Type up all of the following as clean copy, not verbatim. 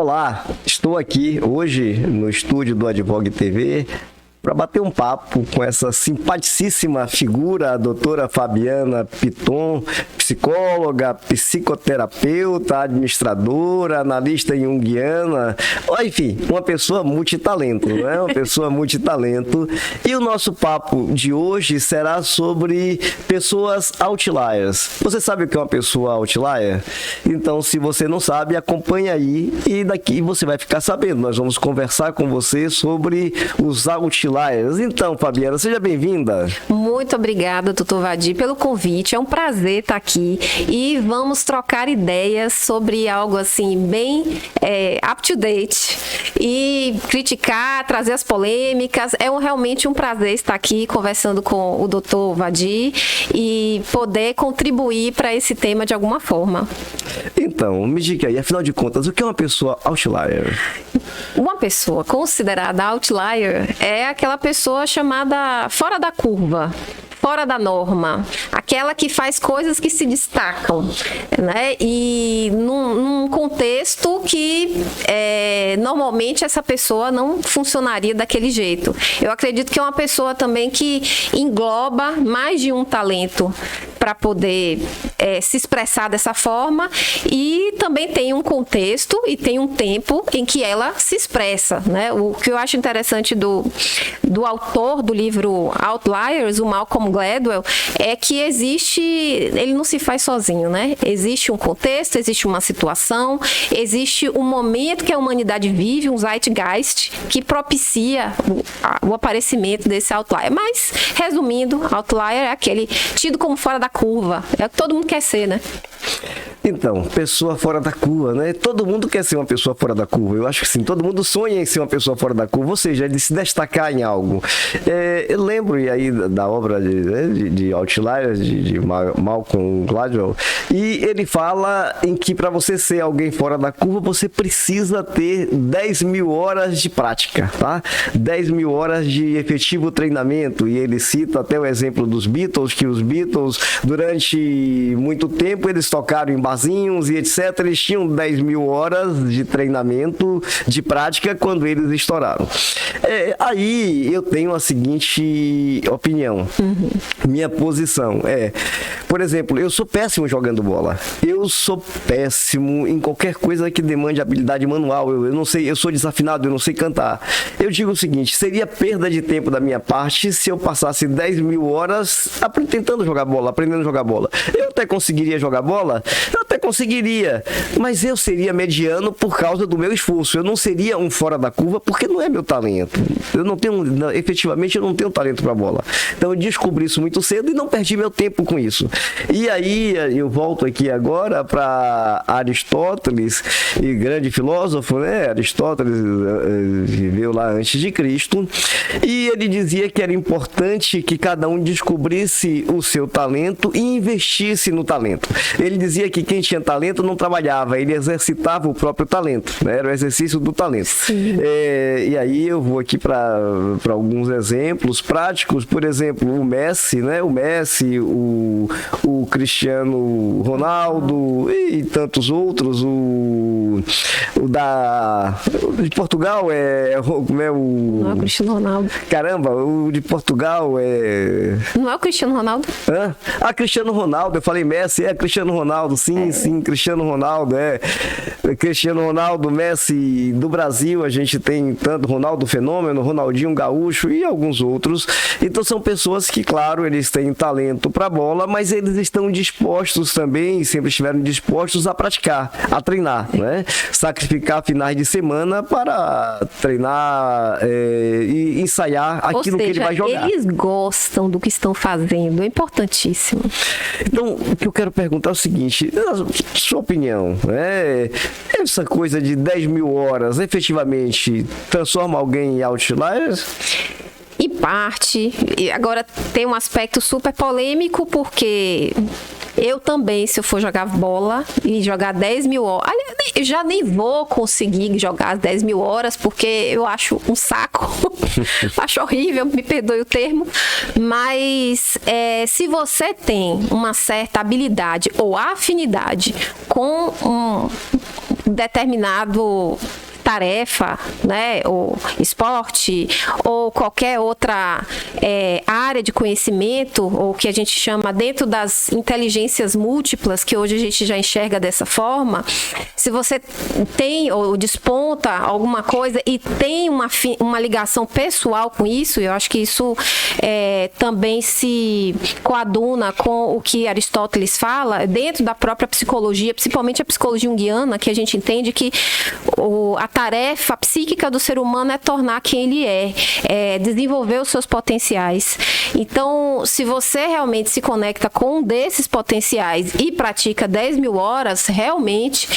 Olá, estou aqui hoje no estúdio do Advogue TV para bater um papo com essa simpaticíssima figura, a doutora Fabiana Piton, psicóloga, psicoterapeuta, administradora, analista junguiana, enfim, uma pessoa multitalento, né? Uma pessoa multitalento. E o nosso papo de hoje será sobre pessoas outliers. Você sabe o que é uma pessoa outlier? Então, se você não sabe, acompanha aí e daqui você vai ficar sabendo. Nós vamos conversar com você sobre os outliers. Então, Fabiana, seja bem-vinda. Muito obrigada, doutor Vadir, pelo convite. É um prazer estar aqui e vamos trocar ideias sobre algo assim bem up-to-date e criticar, trazer as polêmicas. É realmente um prazer estar aqui conversando com o doutor Vadir e poder contribuir para esse tema de alguma forma. Então, me diga aí, afinal de contas, o que é uma pessoa outlier? Uma pessoa considerada outlier é aquela pessoa chamada fora da curva, fora da norma, aquela que faz coisas que se destacam, né? E num contexto que normalmente essa pessoa não funcionaria daquele jeito. Eu acredito que é uma pessoa também que engloba mais de um talento para poder se expressar dessa forma e também tem um contexto e tem um tempo em que ela se expressa, né? O que eu acho interessante do autor do livro Outliers, o Malcolm Gladwell, é que ele não se faz sozinho, né? Existe um contexto, existe uma situação, existe um momento que a humanidade vive, um zeitgeist, que propicia o aparecimento desse outlier. Mas, resumindo, outlier é aquele tido como fora da curva. É o que todo mundo quer ser, né? Então, pessoa fora da curva, né? Todo mundo quer ser uma pessoa fora da curva. Eu acho que sim, todo mundo sonha em ser uma pessoa fora da curva, ou seja, de se destacar em algo. Eu lembro aí da obra de Outliers, de Malcolm Gladwell, e ele fala em que para você ser alguém fora da curva, você precisa ter 10 mil horas de prática, tá? 10 mil horas de efetivo treinamento, e ele cita até o exemplo dos Beatles, que os Beatles, durante muito tempo, eles tocaram em barzinhos e etc. Eles tinham 10 mil horas de treinamento, de prática, quando eles estouraram. Aí eu tenho a seguinte opinião. Minha posição por exemplo, eu sou péssimo jogando bola. Eu sou péssimo em qualquer coisa que demande habilidade manual. Eu não sei, eu sou desafinado, eu não sei cantar. Eu digo o seguinte, seria perda de tempo da minha parte se eu passasse 10 mil horas tentando jogar bola, aprendendo a jogar bola. Eu até conseguiria jogar bola? Eu até conseguiria, mas eu seria mediano por causa do meu esforço. Eu não seria um fora da curva porque não é meu talento. Eu não tenho, efetivamente, eu não tenho talento para bola. Então eu descobri isso muito cedo e não perdi meu tempo com isso. E aí eu volto aqui agora para Aristóteles, e grande filósofo, né? Aristóteles viveu lá antes de Cristo, e ele dizia que era importante que cada um descobrisse o seu talento e investisse no talento. Ele dizia que quem tinha talento não trabalhava, ele exercitava o próprio talento, né? Era o exercício do talento. E aí eu vou aqui para alguns exemplos práticos. Por exemplo, o Messi, né? O Cristiano Ronaldo e tantos outros. O de Portugal como é o... Não é o Cristiano Ronaldo. Caramba, o de Portugal Não é o Cristiano Ronaldo? Cristiano Ronaldo, eu falei Messi, Cristiano Ronaldo, sim, Cristiano Ronaldo, Cristiano Ronaldo, Messi. Do Brasil a gente tem tanto Ronaldo Fenômeno, Ronaldinho Gaúcho e alguns outros. Então são pessoas que, claro, eles têm talento para bola, mas eles estão dispostos também, sempre estiveram dispostos a praticar, a treinar, né? Sacrificar finais de semana para treinar e ensaiar aquilo que ele vai jogar. Eles gostam do que estão fazendo, é importantíssimo. Então, o que eu quero perguntar é o seguinte, sua opinião, essa coisa de 10 mil horas efetivamente transforma alguém em outlier? Em parte. E agora tem um aspecto super polêmico, porque eu também, se eu for jogar bola e jogar 10 mil horas, eu já nem vou conseguir jogar as 10 mil horas, porque eu acho um saco, acho horrível, me perdoe o termo, mas se você tem uma certa habilidade ou afinidade com determinado tarefa, né, ou esporte, ou qualquer outra área de conhecimento, ou que a gente chama dentro das inteligências múltiplas, que hoje a gente já enxerga dessa forma, se você tem ou desponta alguma coisa e tem uma ligação pessoal com isso, eu acho que isso também se coaduna com o que Aristóteles fala, dentro da própria psicologia, principalmente a psicologia junguiana, que a gente entende que a tarefa psíquica do ser humano é tornar quem ele é desenvolver os seus potenciais. Então, se você realmente se conecta com um desses potenciais e pratica 10.000 horas, realmente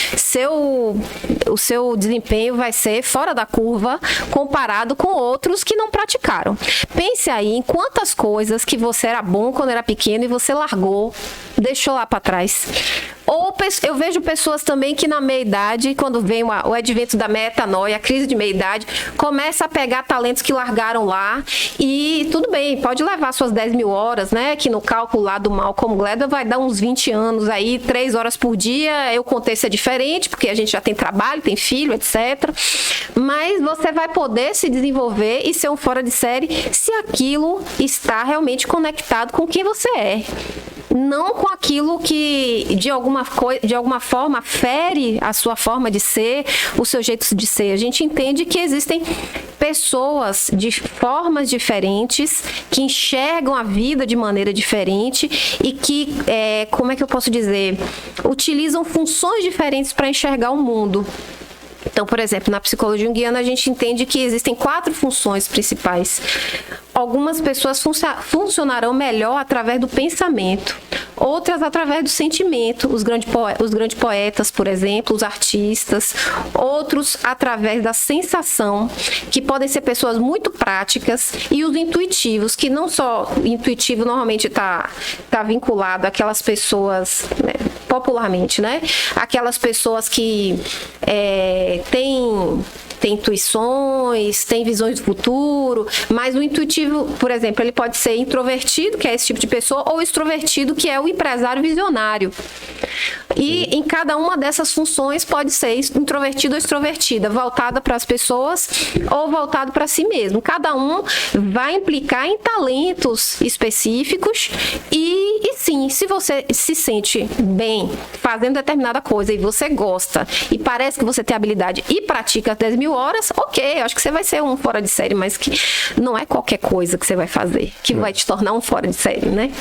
o seu desempenho vai ser fora da curva comparado com outros que não praticaram. Pense aí em quantas coisas que você era bom quando era pequeno e você largou, deixou lá para trás. Ou eu vejo pessoas também que na meia-idade, quando vem o advento da metanoia, a crise de meia-idade, começa a pegar talentos que largaram lá e tudo bem, pode levar suas 10.000 horas, né? Que no cálculo lá do Malcolm Gladwell vai dar uns 20 anos aí, 3 horas por dia. Eu contei ser diferente, porque a gente já tem trabalho, tem filho, etc. Mas você vai poder se desenvolver e ser um fora de série se aquilo está realmente conectado com quem você é. Não com aquilo que de alguma forma fere a sua forma de ser, o seu jeito de ser. A gente entende que existem pessoas de formas diferentes, que enxergam a vida de maneira diferente e que, como é que eu posso dizer, utilizam funções diferentes para enxergar o mundo. Então, por exemplo, na psicologia junguiana a gente entende que existem 4 funções principais. Algumas pessoas funcionarão melhor através do pensamento, outras através do sentimento, os grandes poetas, por exemplo, os artistas, outros através da sensação, que podem ser pessoas muito práticas, e os intuitivos, que não só intuitivo normalmente está vinculado àquelas pessoas, né, popularmente, né? Aquelas pessoas que têm intuições, tem visões do futuro, mas o intuitivo, por exemplo, ele pode ser introvertido, que é esse tipo de pessoa, ou extrovertido, que é o empresário visionário. E em cada uma dessas funções pode ser introvertido ou extrovertida, voltada para as pessoas ou voltado para si mesmo. Cada um vai implicar em talentos específicos e sim, se você se sente bem fazendo determinada coisa e você gosta e parece que você tem habilidade e pratica 10.000 horas, ok, acho que você vai ser um fora de série, mas que não é qualquer coisa que você vai fazer que vai te tornar um fora de série, né?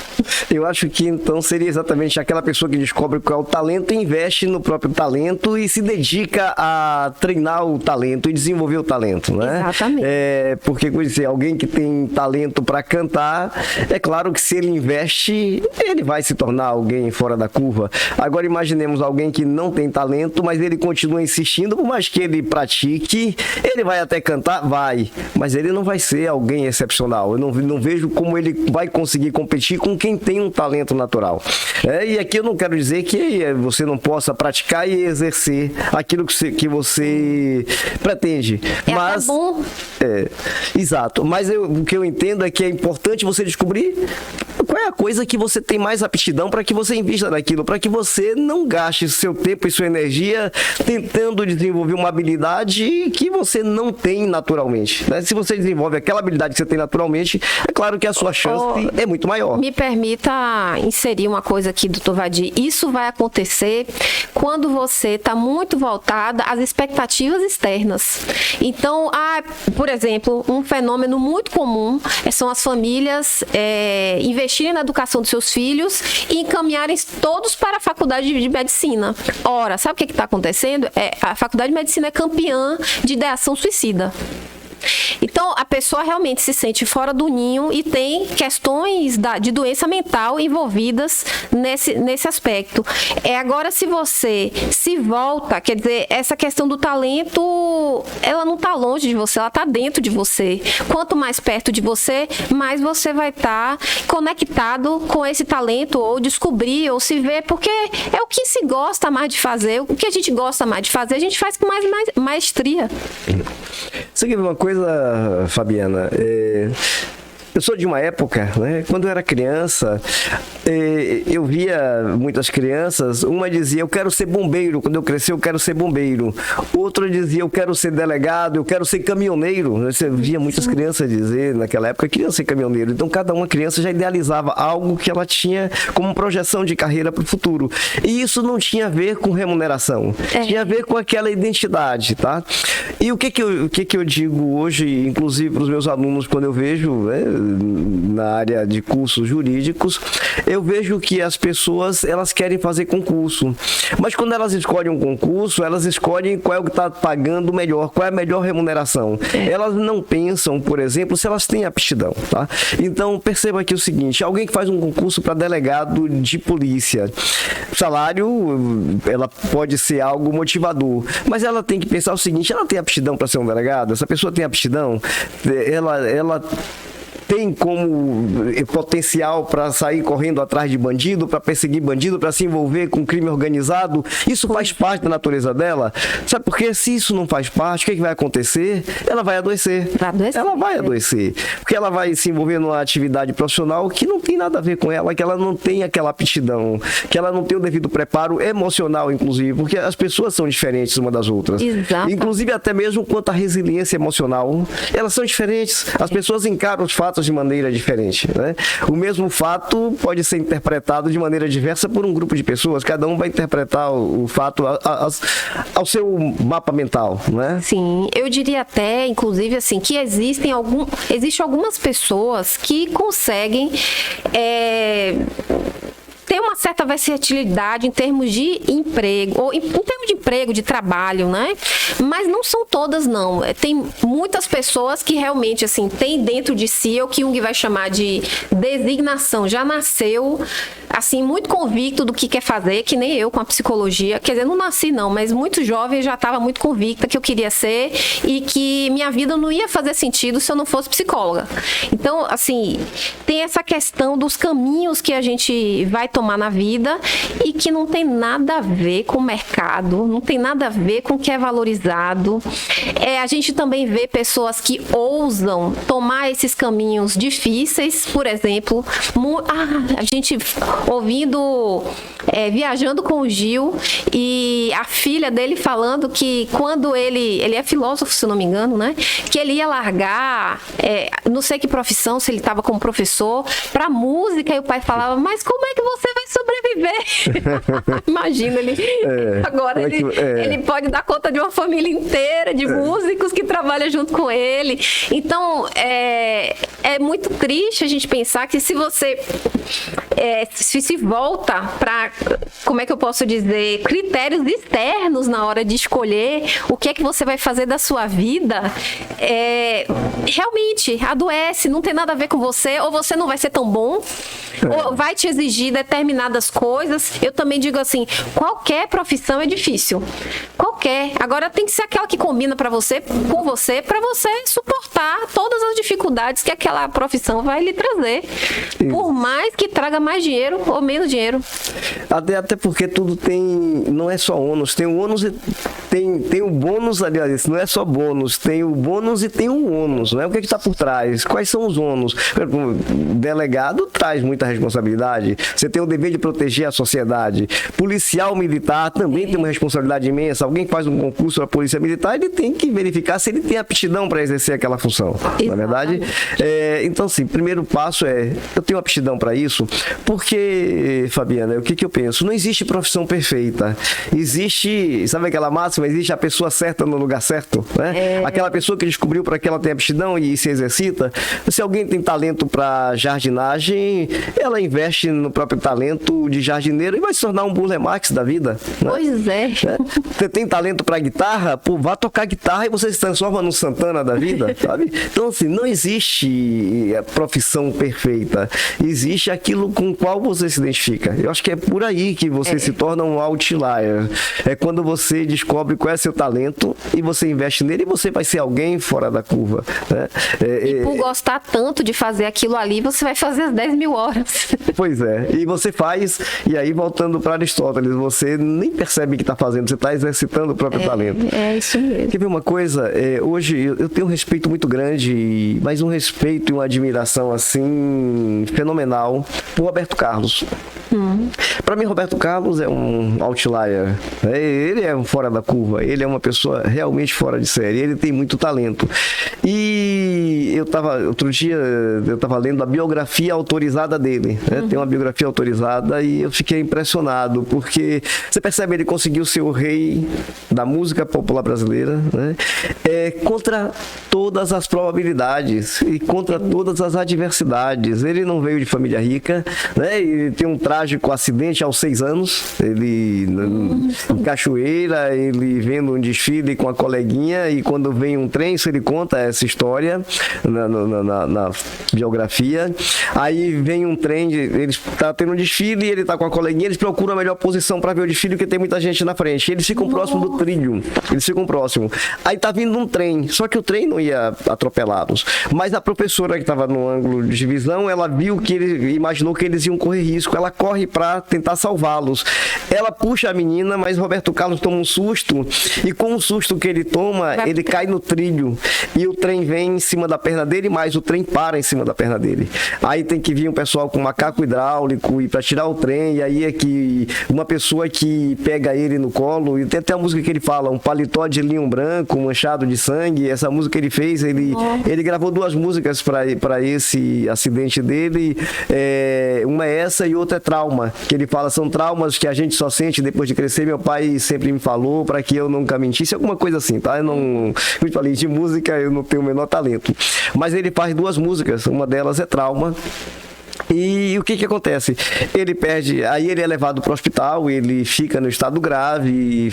Eu acho que então seria exatamente aquela pessoa que descobre qual é o talento, investe no próprio talento e se dedica a treinar o talento e desenvolver o talento, né? Exatamente. Porque, como eu disse, alguém que tem talento para cantar, é claro que se ele investe, ele vai se tornar alguém fora da curva. Agora imaginemos alguém que não tem talento, mas ele continua insistindo, por mais que ele pratique, ele vai até cantar, vai, mas ele não vai ser alguém excepcional. Eu não vejo como ele vai conseguir competir com quem tem um talento natural. E aqui eu não quero dizer que você não possa praticar e exercer aquilo que você pretende. Mas até bom. Exato. Mas o que eu entendo é que é importante você descobrir qual é a coisa que você tem mais aptidão para que você invista naquilo, para que você não gaste seu tempo e sua energia tentando desenvolver uma habilidade que você não tem naturalmente, né? Se você desenvolve aquela habilidade que você tem naturalmente, é claro que a sua chance é muito maior. Me permita inserir uma coisa aqui, doutor Vadir. Isso vai acontecer quando você está muito voltada às expectativas externas. Então, por exemplo, um fenômeno muito comum são as famílias investirem na educação dos seus filhos e encaminharem todos para a faculdade de medicina. Ora, sabe o que está acontecendo? A faculdade de medicina é campeã de ideação suicida. Então, a pessoa realmente se sente fora do ninho e tem questões de doença mental envolvidas nesse aspecto. Agora, se você se volta, quer dizer, essa questão do talento, ela não está longe de você, ela está dentro de você. Quanto mais perto de você, mais você vai estar conectado com esse talento, ou descobrir, ou se ver, porque é o que se gosta mais de fazer, o que a gente gosta mais de fazer, a gente faz com mais maestria. Você quer ver uma coisa, Fabiana? Eu sou de uma época, né, quando eu era criança, eu via muitas crianças, uma dizia, eu quero ser bombeiro, quando eu crescer eu quero ser bombeiro. Outra dizia, eu quero ser delegado, eu quero ser caminhoneiro. Você via muitas crianças dizer, naquela época, que queriam ser caminhoneiro. Então, cada uma criança já idealizava algo que ela tinha como projeção de carreira para o futuro. E isso não tinha a ver com remuneração, tinha a ver com aquela identidade, tá? E o que eu digo hoje, inclusive para os meus alunos, quando eu vejo, né, na área de cursos jurídicos, eu vejo que as pessoas, elas querem fazer concurso, mas quando elas escolhem um concurso, elas escolhem qual é o que está pagando melhor, qual é a melhor remuneração. Elas não pensam, por exemplo, se elas têm aptidão, tá? Então, perceba aqui o seguinte, alguém que faz um concurso para delegado de polícia, salário, ela pode ser algo motivador, mas ela tem que pensar o seguinte, ela tem aptidão para ser um delegado? Essa pessoa tem aptidão? Ela tem como potencial para sair correndo atrás de bandido, para perseguir bandido, para se envolver com crime organizado? Isso faz parte da natureza dela? Sabe por quê? Se isso não faz parte, o que vai acontecer? Ela vai adoecer. Ela vai adoecer. Porque ela vai se envolver numa atividade profissional que não tem nada a ver com ela, que ela não tem aquela aptidão, que ela não tem o devido preparo emocional, inclusive, porque as pessoas são diferentes umas das outras. Exato. Inclusive até mesmo quanto à resiliência emocional, elas são diferentes. As pessoas encaram os fatos de maneira diferente, né? O mesmo fato pode ser interpretado de maneira diversa por um grupo de pessoas, cada um vai interpretar o fato ao seu mapa mental, né? Sim, eu diria até, inclusive, assim, que existem algumas pessoas que conseguem tem uma certa versatilidade em termos de emprego, ou em termos de emprego, de trabalho, né? Mas não são todas, não. Tem muitas pessoas que realmente, assim, tem dentro de si o que Jung vai chamar de designação. Já nasceu, assim, muito convicto do que quer fazer, que nem eu com a psicologia. Quer dizer, não nasci, não, mas muito jovem já estava muito convicta que eu queria ser e que minha vida não ia fazer sentido se eu não fosse psicóloga. Então, assim, tem essa questão dos caminhos que a gente vai tomar na vida e que não tem nada a ver com o mercado, não tem nada a ver com o que é valorizado. A gente também vê pessoas que ousam tomar esses caminhos difíceis, por exemplo, a gente ouvindo, viajando com o Gil e a filha dele falando que quando ele é filósofo, se não me engano, né? Que ele ia largar, não sei que profissão, se ele estava como professor, para música, e o pai falava, mas como é que você vai sobreviver? Imagina, agora ele pode dar conta de uma família inteira de músicos que trabalham junto com ele. Então, é muito triste a gente pensar que se você se volta para, como é que eu posso dizer, critérios externos na hora de escolher o que é que você vai fazer da sua vida, realmente adoece, não tem nada a ver com você, ou você não vai ser tão bom, ou vai te exigir determinadas coisas. Eu também digo assim, qualquer profissão é difícil, qualquer. Agora tem que ser aquela que combina com você, para você suportar todas as dificuldades que aquela profissão vai lhe trazer, por mais que traga mais dinheiro ou menos dinheiro. Até porque tudo tem, não é só ônus, tem o ônus e tem o bônus, aliás, não é só bônus, tem o bônus e tem o ônus, né? O que está por trás? Quais são os ônus? O delegado traz muita responsabilidade, você tem o dever de proteger a sociedade. Policial militar também tem uma responsabilidade imensa. Alguém que faz um concurso para a polícia militar, ele tem que verificar se ele tem aptidão para exercer aquela função, na é verdade? Então, assim, primeiro passo eu tenho aptidão para isso, porque, Fabiana, o que eu penso? Não existe profissão perfeita. Existe, sabe aquela máxima? Existe a pessoa certa no lugar certo, né? Aquela pessoa que descobriu para que ela tem aptidão e se exercita. Se alguém tem talento para jardinagem, ela investe no próprio talento de jardineiro e vai se tornar um Burle Marx da vida, né? Pois é. Você tem talento para guitarra, vá tocar guitarra e você se transforma no Santana da vida, sabe? Então, assim, não existe profissão perfeita. Existe aquilo com o qual você se identifica. Eu acho que é por aí que você se torna um outlier. É quando você descobre qual é seu talento e você investe nele e você vai ser alguém fora da curva, né? E por gostar tanto de fazer aquilo ali, você vai fazer as 10 mil horas. Pois é. E você faz, e aí voltando para Aristóteles, você nem percebe que está fazendo, você está exercitando o próprio talento. É isso mesmo. Quer ver uma coisa? Hoje eu tenho um respeito muito grande, mas um respeito e uma admiração assim fenomenal por Roberto Carlos. Para mim, Roberto Carlos é um outlier. Ele é um fora da curva. Ele é uma pessoa realmente fora de série. Ele tem muito talento. E outro dia eu estava lendo a biografia autorizada dele. Né? Tem uma biografia autorizada e eu fiquei impressionado, porque você percebe, ele conseguiu ser o rei da música popular brasileira, né? Contra todas as probabilidades e contra todas as adversidades. Ele não veio de família rica, né? Ele tem um trágico acidente aos 6 anos. Ele, em Cachoeira, ele vendo um desfile com a coleguinha, e quando vem um trem, ele conta essa história na biografia. Aí vem um trem, ele está tendo um desfile e ele está com a coleguinha, eles procuram a melhor posição para ver o desfile, porque tem muita gente na frente. Eles ficam próximo do trilho. Eles ficam próximo. Aí tá vindo um trem, só que o trem não ia atropelá-los. Mas a professora que estava no ângulo de visão, ela viu que imaginou que eles iam correr risco. Ela corre para tentar salvá-los. Ela puxa a menina, mas Roberto Carlos toma um susto, e com o susto que ele toma, ele cai no trilho, e o trem vem em cima da perna dele, mas o trem para em cima da perna dele. Aí tem que vir um pessoal com macaco hidráulico e para tirar o trem, e aí é que uma pessoa que pega ele no colo, e tem até a música que ele fala, um paletó de linho branco manchado de sangue. Essa música que ele fez, ele gravou 2 músicas para esse acidente dele. Uma é essa e outra é Trauma, que ele fala, são traumas que a gente só sente depois de crescer. Meu pai sempre me falou para que eu nunca mentisse, alguma coisa assim, tá? Eu não, como eu falei, de música eu não tenho o menor talento, mas ele faz 2 músicas, uma delas é Trauma. E o que acontece? Ele perde, aí ele é levado para o hospital, ele fica no estado grave,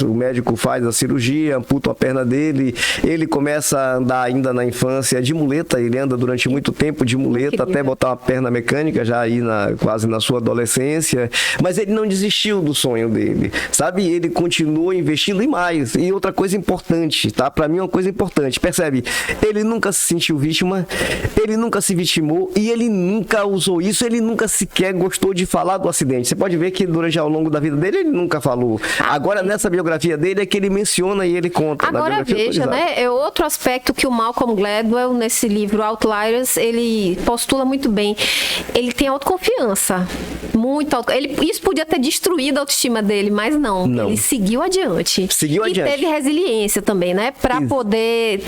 o médico faz a cirurgia, amputa a perna dele, ele começa a andar ainda na infância de muleta, ele anda durante muito tempo de muleta, até botar uma perna mecânica, já aí quase na sua adolescência, mas ele não desistiu do sonho dele, sabe? Ele continuou investindo em mais. E outra coisa importante, tá? Para mim é uma coisa importante, percebe? Ele nunca se sentiu vítima, ele nunca se vitimou, e ele nunca usou isso, ele nunca sequer gostou de falar do acidente. Você pode ver que durante ao longo da vida dele, ele nunca falou. Agora, nessa biografia dele, é que ele menciona e ele conta. Agora veja, né? É outro aspecto que o Malcolm Gladwell, nesse livro Outliers, ele postula muito bem. Ele tem autoconfiança. Isso podia ter destruído a autoestima dele, mas não. Ele seguiu adiante. E teve resiliência também, né? Para poder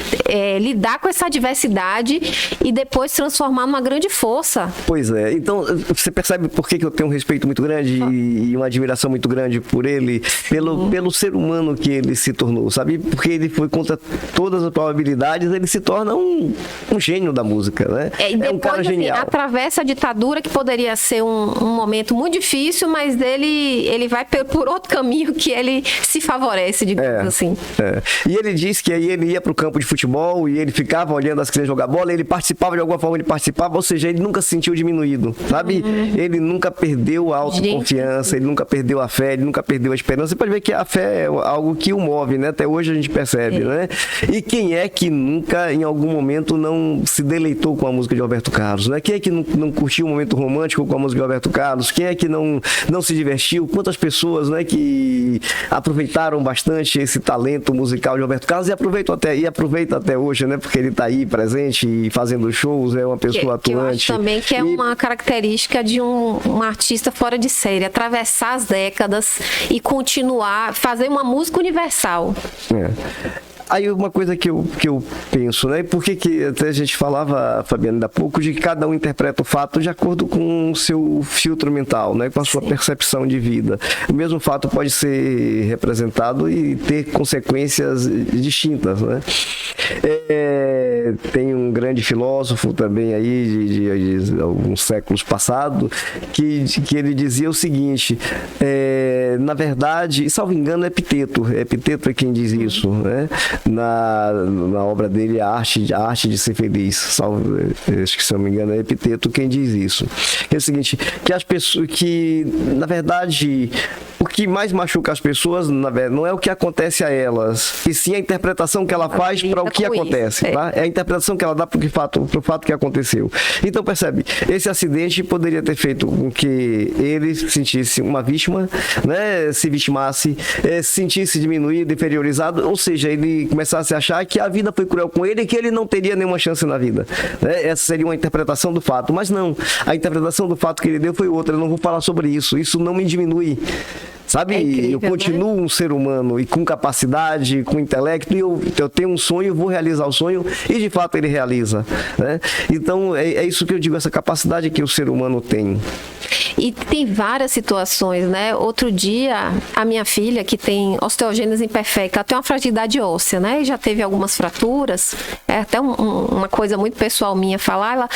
lidar com essa adversidade e depois transformar numa grande força. Pois é. Então, você percebe por que eu tenho um respeito muito grande e uma admiração muito grande por ele, pelo ser humano que ele se tornou, sabe? Porque ele foi contra todas as probabilidades, ele se torna um gênio da música, né? E depois, um cara genial. Atravessa a ditadura, que poderia ser um momento muito difícil, mas ele vai por outro caminho que ele se favorece, digamos assim. E ele diz que aí ele ia para o campo de futebol e ele ficava olhando as crianças jogar bola, ele participava de alguma forma, ou seja, ele nunca se sentiu diminuído, sabe? Ele nunca perdeu a autoconfiança, ele nunca perdeu a fé, ele nunca perdeu a esperança. Você pode ver que a fé é algo que o move, né? Até hoje a gente percebe, né? E quem é que nunca, em algum momento, não se deleitou com a música de Roberto Carlos, né? Quem é que não curtiu um momento romântico com a música de Roberto Carlos? Quem é que não se divertiu? Quantas pessoas, né, que aproveitaram bastante esse talento musical de Roberto Carlos e aproveita até hoje, né? Porque ele está aí presente e fazendo shows, é uma pessoa atuante. Eu acho também que é uma característica de um artista fora de série, atravessar as décadas e continuar, fazer uma música universal. Aí uma coisa que eu penso, né? Por que até a gente falava, Fabiana, ainda há pouco, de que cada um interpreta o fato de acordo com o seu filtro mental, né? Com a sua percepção de vida. O mesmo fato pode ser representado e ter consequências distintas, né? Tem um grande filósofo também aí de alguns séculos passados que ele dizia o seguinte, na verdade, salvo engano, é Epiteto é quem diz isso, né? Na obra dele, a arte de ser feliz, acho que, se não me engano, é Epiteto quem diz isso. É o seguinte, que as pessoas, que na verdade o que mais machuca as pessoas, na verdade, não é o que acontece a elas, e sim a interpretação que ela faz para o que acontece, tá? É a interpretação que ela dá para o fato que aconteceu. Então, percebe, esse acidente poderia ter feito com que ele se sentisse uma vítima, né? Se vitimasse, se sentisse diminuído, inferiorizado, ou seja, ele começasse a achar que a vida foi cruel com ele e que ele não teria nenhuma chance na vida, né? Essa seria uma interpretação do fato, mas não, a interpretação do fato que ele deu foi outra. Eu não vou falar sobre isso não me diminui. Sabe, incrível, eu continuo, né, um ser humano e com capacidade, com intelecto, e eu tenho um sonho, vou realizar o sonho, e de fato ele realiza, né? Então é isso que eu digo, essa capacidade que o ser humano tem. E tem várias situações, né? Outro dia, a minha filha, que tem osteogênese imperfecta, ela tem uma fragilidade óssea, né? E já teve algumas fraturas. É até uma coisa muito pessoal minha falar. Ela,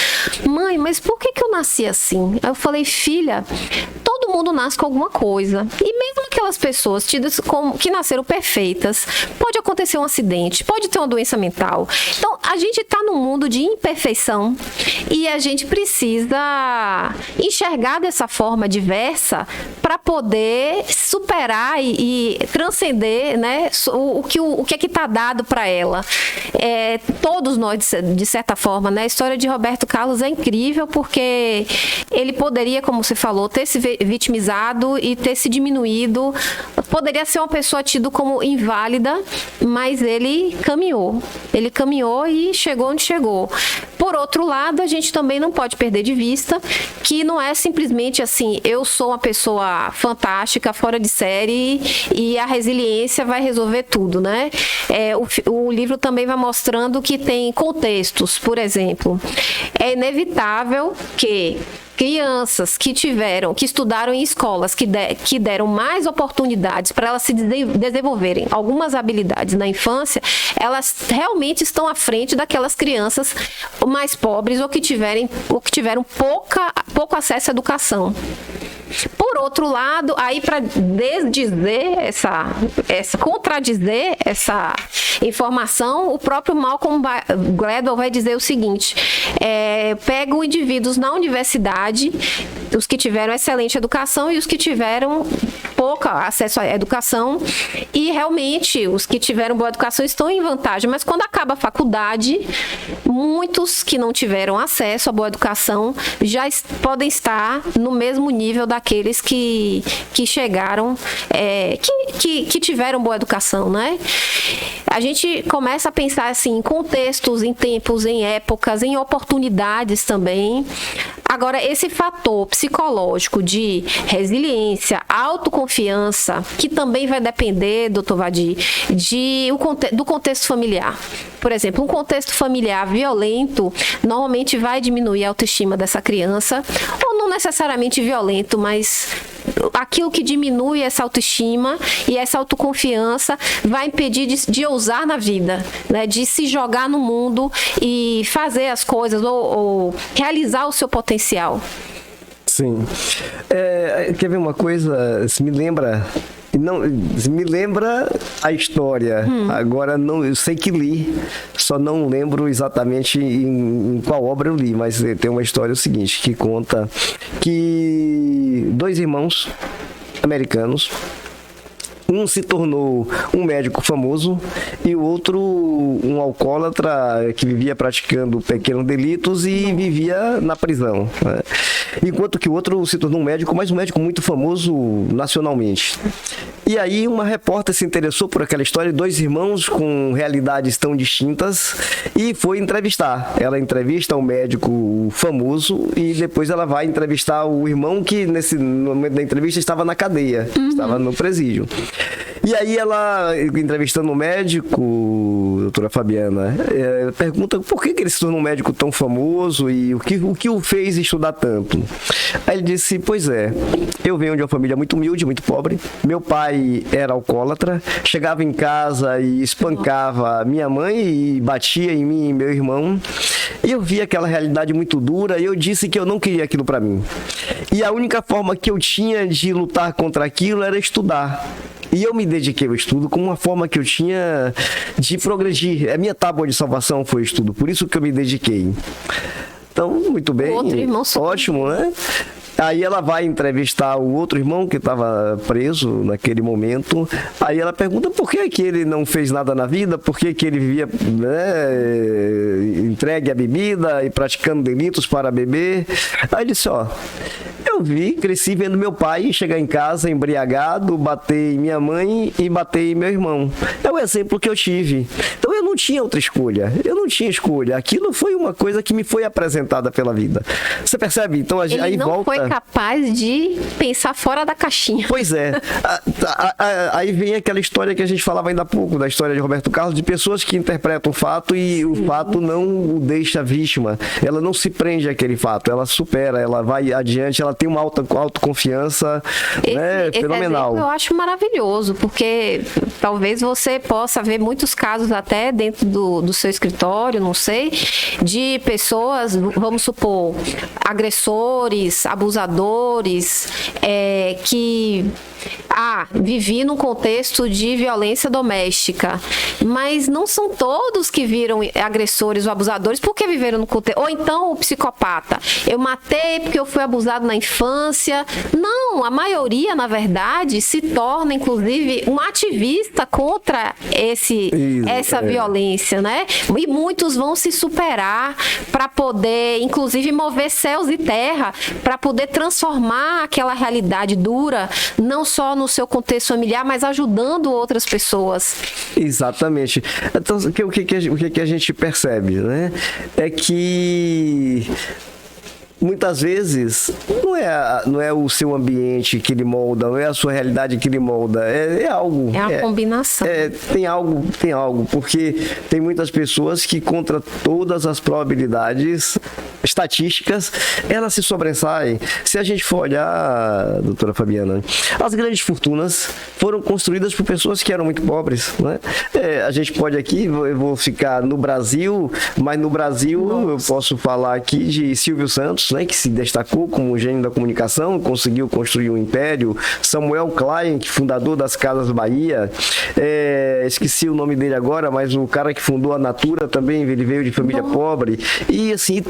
mãe, mas por que eu nasci assim? Aí eu falei, filha, todo mundo nasce com alguma coisa. E mesmo aquelas pessoas tidas como que nasceram perfeitas, pode acontecer um acidente, pode ter uma doença mental. Então, a gente está num mundo de imperfeição e a gente precisa enxergar dessa forma diversa para poder superar e transcender, né, o que é que está dado para ela. Todos nós, de certa forma, né, a história de Roberto Carlos é incrível porque ele poderia, como você falou, ter se vitimizado e ter se diminuído, poderia ser uma pessoa tida como inválida, mas ele caminhou e chegou onde chegou. Por outro lado, a gente também não pode perder de vista que não é simplesmente assim, eu sou uma pessoa fantástica, fora de série e a resiliência vai resolver tudo, né? O livro também vai mostrando que tem contextos, por exemplo, é inevitável que crianças que estudaram em escolas que deram mais oportunidades para elas se desenvolverem algumas habilidades na infância, elas realmente estão à frente daquelas crianças mais pobres ou que tiveram pouco acesso à educação. Por outro lado, aí para contradizer essa informação, o próprio Malcolm Gladwell vai dizer o seguinte: pega indivíduos na universidade, os que tiveram excelente educação e os que tiveram pouco acesso à educação, e realmente os que tiveram boa educação estão em vantagem, mas quando acaba a faculdade, muitos que não tiveram acesso à boa educação já podem estar no mesmo nível daqueles que chegaram, que tiveram boa educação, né? A gente começa a pensar assim, em contextos, em tempos, em épocas, em oportunidades também. Agora, esse fator psicológico de resiliência, autoconfiança, que também vai depender, doutor Vadir, do contexto familiar. Por exemplo, um contexto familiar violento normalmente vai diminuir a autoestima dessa criança, ou não necessariamente violento, mas aquilo que diminui essa autoestima e essa autoconfiança vai impedir de ousar na vida, né? De se jogar no mundo e fazer as coisas ou realizar o seu potencial. Sim. Quer ver uma coisa? Se me lembra a história. Agora não, eu sei que li, só não lembro exatamente em qual obra eu li, mas tem uma história seguinte que conta que dois irmãos americanos, um se tornou um médico famoso e o outro um alcoólatra que vivia praticando pequenos delitos e vivia na prisão, né? Enquanto que o outro se tornou um médico, mas um médico muito famoso nacionalmente. E aí uma repórter se interessou por aquela história de dois irmãos com realidades tão distintas e foi entrevistar. Ela entrevista um médico famoso e depois ela vai entrevistar o irmão que no momento da entrevista estava na cadeia, estava no presídio. E aí ela, entrevistando o médico, doutora Fabiana, pergunta por que ele se tornou um médico tão famoso e o que o fez estudar tanto. Aí ele disse, pois eu venho de uma família muito humilde, muito pobre. Meu pai era alcoólatra, chegava em casa e espancava minha mãe e batia em mim e meu irmão. E eu vi aquela realidade muito dura e eu disse que eu não queria aquilo para mim. E a única forma que eu tinha de lutar contra aquilo era estudar. E eu me dediquei ao estudo como uma forma que eu tinha de progredir. A minha tábua de salvação foi o estudo, por isso que eu me dediquei. Então, muito bem. Outro irmão ótimo, né? Aí ela vai entrevistar o outro irmão que estava preso naquele momento. Aí ela pergunta por que ele não fez nada na vida, por que ele vivia, né, entregue à bebida e praticando delitos para beber. Aí ele disse, eu cresci vendo meu pai chegar em casa embriagado, bater em minha mãe e bater em meu irmão. É o exemplo que eu tive. Então eu não tinha outra escolha. Eu não tinha escolha. Aquilo foi uma coisa que me foi apresentada pela vida. Você percebe? Então Ele aí não volta... foi capaz de pensar fora da caixinha. Pois é. Aí vem aquela história que a gente falava ainda há pouco, da história de Roberto Carlos, de pessoas que interpretam o fato e o fato não o deixa vítima. Ela não se prende àquele fato, ela supera, ela vai adiante, ela tem uma autoconfiança, né, fenomenal. Eu acho maravilhoso, porque talvez você possa ver muitos casos até dentro do seu escritório, não sei, de pessoas, vamos supor, agressores, abusadores, que vivi num contexto de violência doméstica, mas não são todos que viram agressores ou abusadores porque viveram no contexto, ou então o psicopata, eu matei porque eu fui abusado na infância. Não, a maioria, na verdade, se torna inclusive um ativista contra essa violência, né? E muitos vão se superar para poder, inclusive, mover céus e terra, para poder transformar aquela realidade dura, não só no seu contexto familiar, mas ajudando outras pessoas. Exatamente. Então, o que a gente percebe, né? É que muitas vezes não é o seu ambiente que lhe molda, não é a sua realidade que lhe molda, é algo. É a combinação. Tem algo, porque tem muitas pessoas que, contra todas as probabilidades estatísticas, elas se sobressaem. Se a gente for olhar, doutora Fabiana, as grandes fortunas foram construídas por pessoas que eram muito pobres, né? A gente pode aqui, eu vou ficar no Brasil, mas no Brasil eu posso falar aqui de Silvio Santos, né, que se destacou como um gênio da comunicação, conseguiu construir um império. Samuel Klein, fundador das Casas Bahia, esqueci o nome dele agora, mas o cara que fundou a Natura também, ele veio de família pobre, e assim,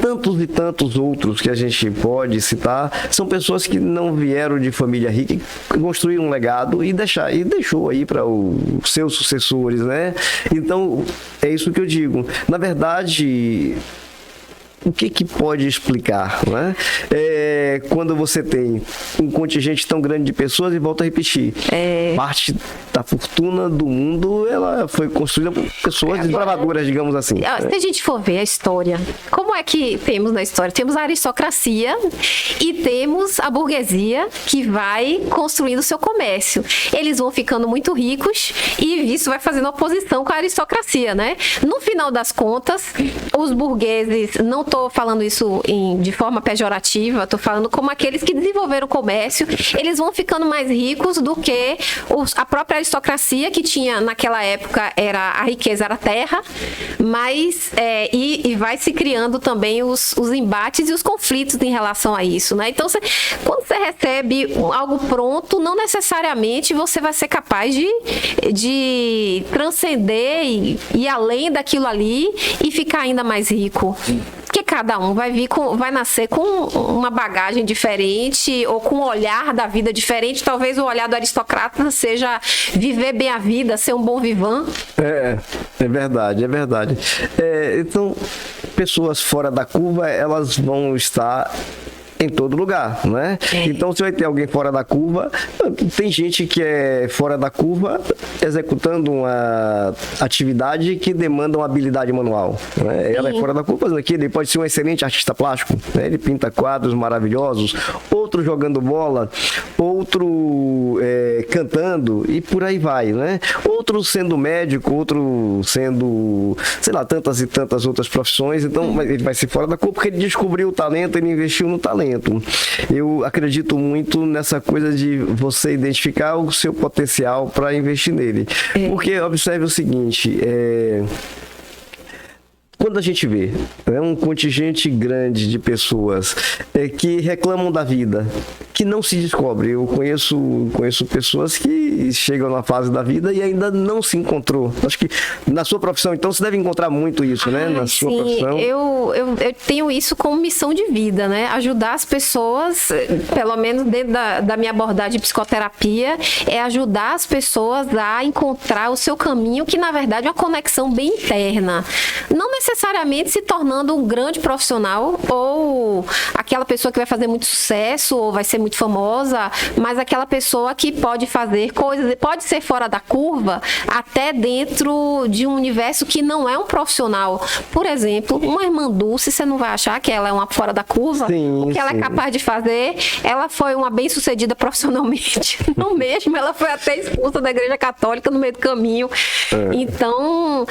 tantos outros que a gente pode citar, são pessoas que não vieram de família rica, que construíram um legado e deixou aí para os seus sucessores, né? Então, é isso que eu digo. Na verdade, o que pode explicar, né? Quando você tem um contingente tão grande de pessoas, e volto a repetir, parte da fortuna do mundo, ela foi construída por pessoas desbravadoras, digamos assim. Se a gente for ver a história, como é que temos na história? Temos a aristocracia e temos a burguesia que vai construindo o seu comércio. Eles vão ficando muito ricos e isso vai fazendo oposição com a aristocracia, né? No final das contas, os burgueses, não estou falando isso de forma pejorativa, estou falando como aqueles que desenvolveram o comércio, eles vão ficando mais ricos do que a própria aristocracia, que tinha naquela época, a riqueza era terra, mas e vai se criando também os embates e os conflitos em relação a isso, né? Então, quando você recebe algo pronto, não necessariamente você vai ser capaz de transcender e ir além daquilo ali e ficar ainda mais rico. Porque cada um vai nascer com uma bagagem diferente ou com um olhar da vida diferente. Talvez o olhar do aristocrata seja viver bem a vida, ser um bom vivant. É verdade. Então, pessoas fora da curva, elas vão estar em todo lugar, né? Então, se vai ter alguém fora da curva, tem gente que é fora da curva executando uma atividade que demanda uma habilidade manual, né? Ela é fora da curva, ele pode ser um excelente artista plástico, né? Ele pinta quadros maravilhosos, outro jogando bola, outro cantando e por aí vai, né? Outro sendo médico, outro sendo, sei lá, tantas e tantas outras profissões. Então, ele vai ser fora da curva porque ele descobriu o talento, ele investiu no talento. Eu acredito muito nessa coisa de você identificar o seu potencial para investir nele. Porque observe o seguinte, quando a gente vê um contingente grande de pessoas que reclamam da vida, que não se descobre. Eu conheço pessoas que chegam na fase da vida e ainda não se encontrou. Acho que na sua profissão, então, você deve encontrar muito isso, né? Na sua profissão. Eu tenho isso como missão de vida, né? Ajudar as pessoas, pelo menos dentro da minha abordagem de psicoterapia, é ajudar as pessoas a encontrar o seu caminho, que na verdade é uma conexão bem interna. Não necessariamente se tornando um grande profissional ou aquela pessoa que vai fazer muito sucesso ou vai ser muito famosa, mas aquela pessoa que pode fazer coisas, pode ser fora da curva, até dentro de um universo que não é um profissional. Por exemplo, uma irmã Dulce, você não vai achar que ela é uma fora da curva? Sim, o que ela é capaz de fazer, ela foi uma bem-sucedida profissionalmente. No mesmo, ela foi até expulsa da Igreja Católica no meio do caminho. Então,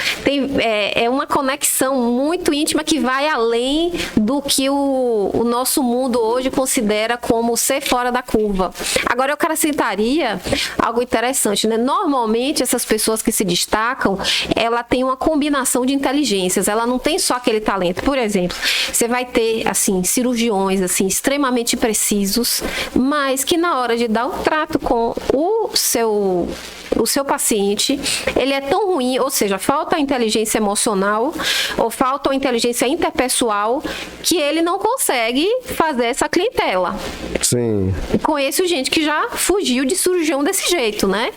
é uma conexão muito íntima que vai além do que o nosso mundo hoje considera como ser fora da curva. Agora, eu acrescentaria algo interessante, né? Normalmente, essas pessoas que se destacam, ela tem uma combinação de inteligências, ela não tem só aquele talento. Por exemplo, você vai ter, assim, cirurgiões, assim, extremamente precisos, mas que na hora de dar o trato com o seu paciente, ele é tão ruim, ou seja, falta a inteligência emocional ou falta a inteligência interpessoal, que ele não consegue fazer essa clientela. Sim. Conheço gente que já fugiu de cirurgião desse jeito, né?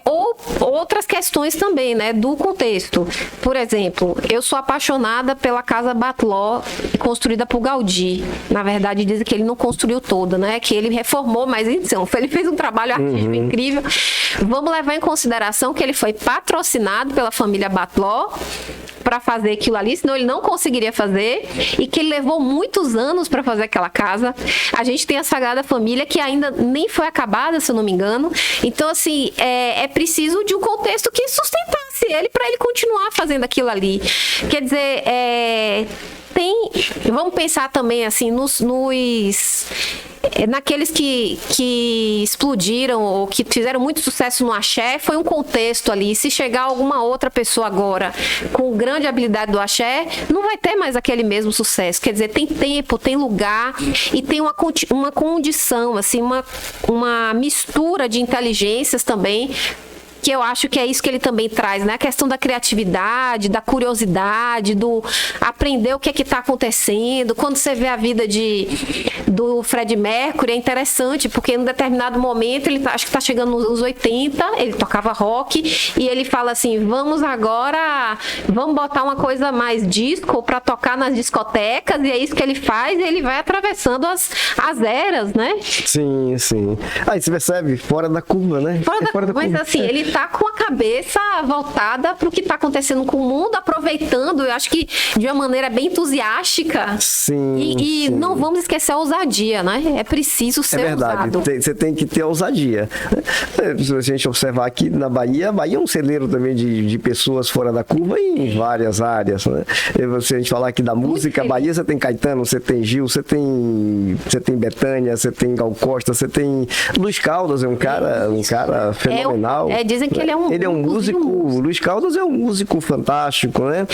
Ou outras questões também, né, do contexto. Por exemplo, eu sou apaixonada pela Casa Batló, construída por Gaudí. Na verdade, dizem que ele não construiu toda, né? Que ele reformou, mas então, ele fez um trabalho artístico incrível. Vamos levar em consideração que ele foi patrocinado pela família Batló para fazer aquilo ali, senão ele não conseguiria fazer, e que ele levou muitos anos para fazer aquela casa. A gente tem a Sagrada Família, que ainda nem foi acabada, se eu não me engano. Então, assim, é preciso de um contexto que sustentasse ele para ele continuar fazendo aquilo ali. Quer dizer, vamos pensar também, assim, naqueles que explodiram ou que fizeram muito sucesso no axé, foi um contexto ali. Se chegar alguma outra pessoa agora com grande habilidade do axé, não vai ter mais aquele mesmo sucesso. Quer dizer, tem tempo, tem lugar e tem uma condição, assim, uma mistura de inteligências também, que eu acho que é isso que ele também traz, né? A questão da criatividade, da curiosidade, do aprender o que é que está acontecendo. Quando você vê a vida do Fred Mercury, é interessante, porque em um determinado momento, ele acho que está chegando nos 80, ele tocava rock, e ele fala assim, vamos botar uma coisa mais disco para tocar nas discotecas, e é isso que ele faz, e ele vai atravessando as eras, né? Sim, sim. Aí você percebe, fora da curva, né? Fora da curva. Mas assim, ele tá com a cabeça voltada para o que está acontecendo com o mundo, aproveitando, eu acho que de uma maneira bem entusiástica. Sim. E sim. não vamos esquecer a ousadia, né? É preciso ser verdade, ousado. Você tem que ter ousadia. Se a gente observar aqui na Bahia, a Bahia é um celeiro também de pessoas fora da curva em várias áreas, né? Se a gente falar aqui da música, a Bahia, você tem Caetano, você tem Gil, você tem Bethânia, você tem Gal Costa, você tem Luiz Caldas, é um cara fenomenal. Dizem que ele é um músico. Luiz Caldas é um músico fantástico, né?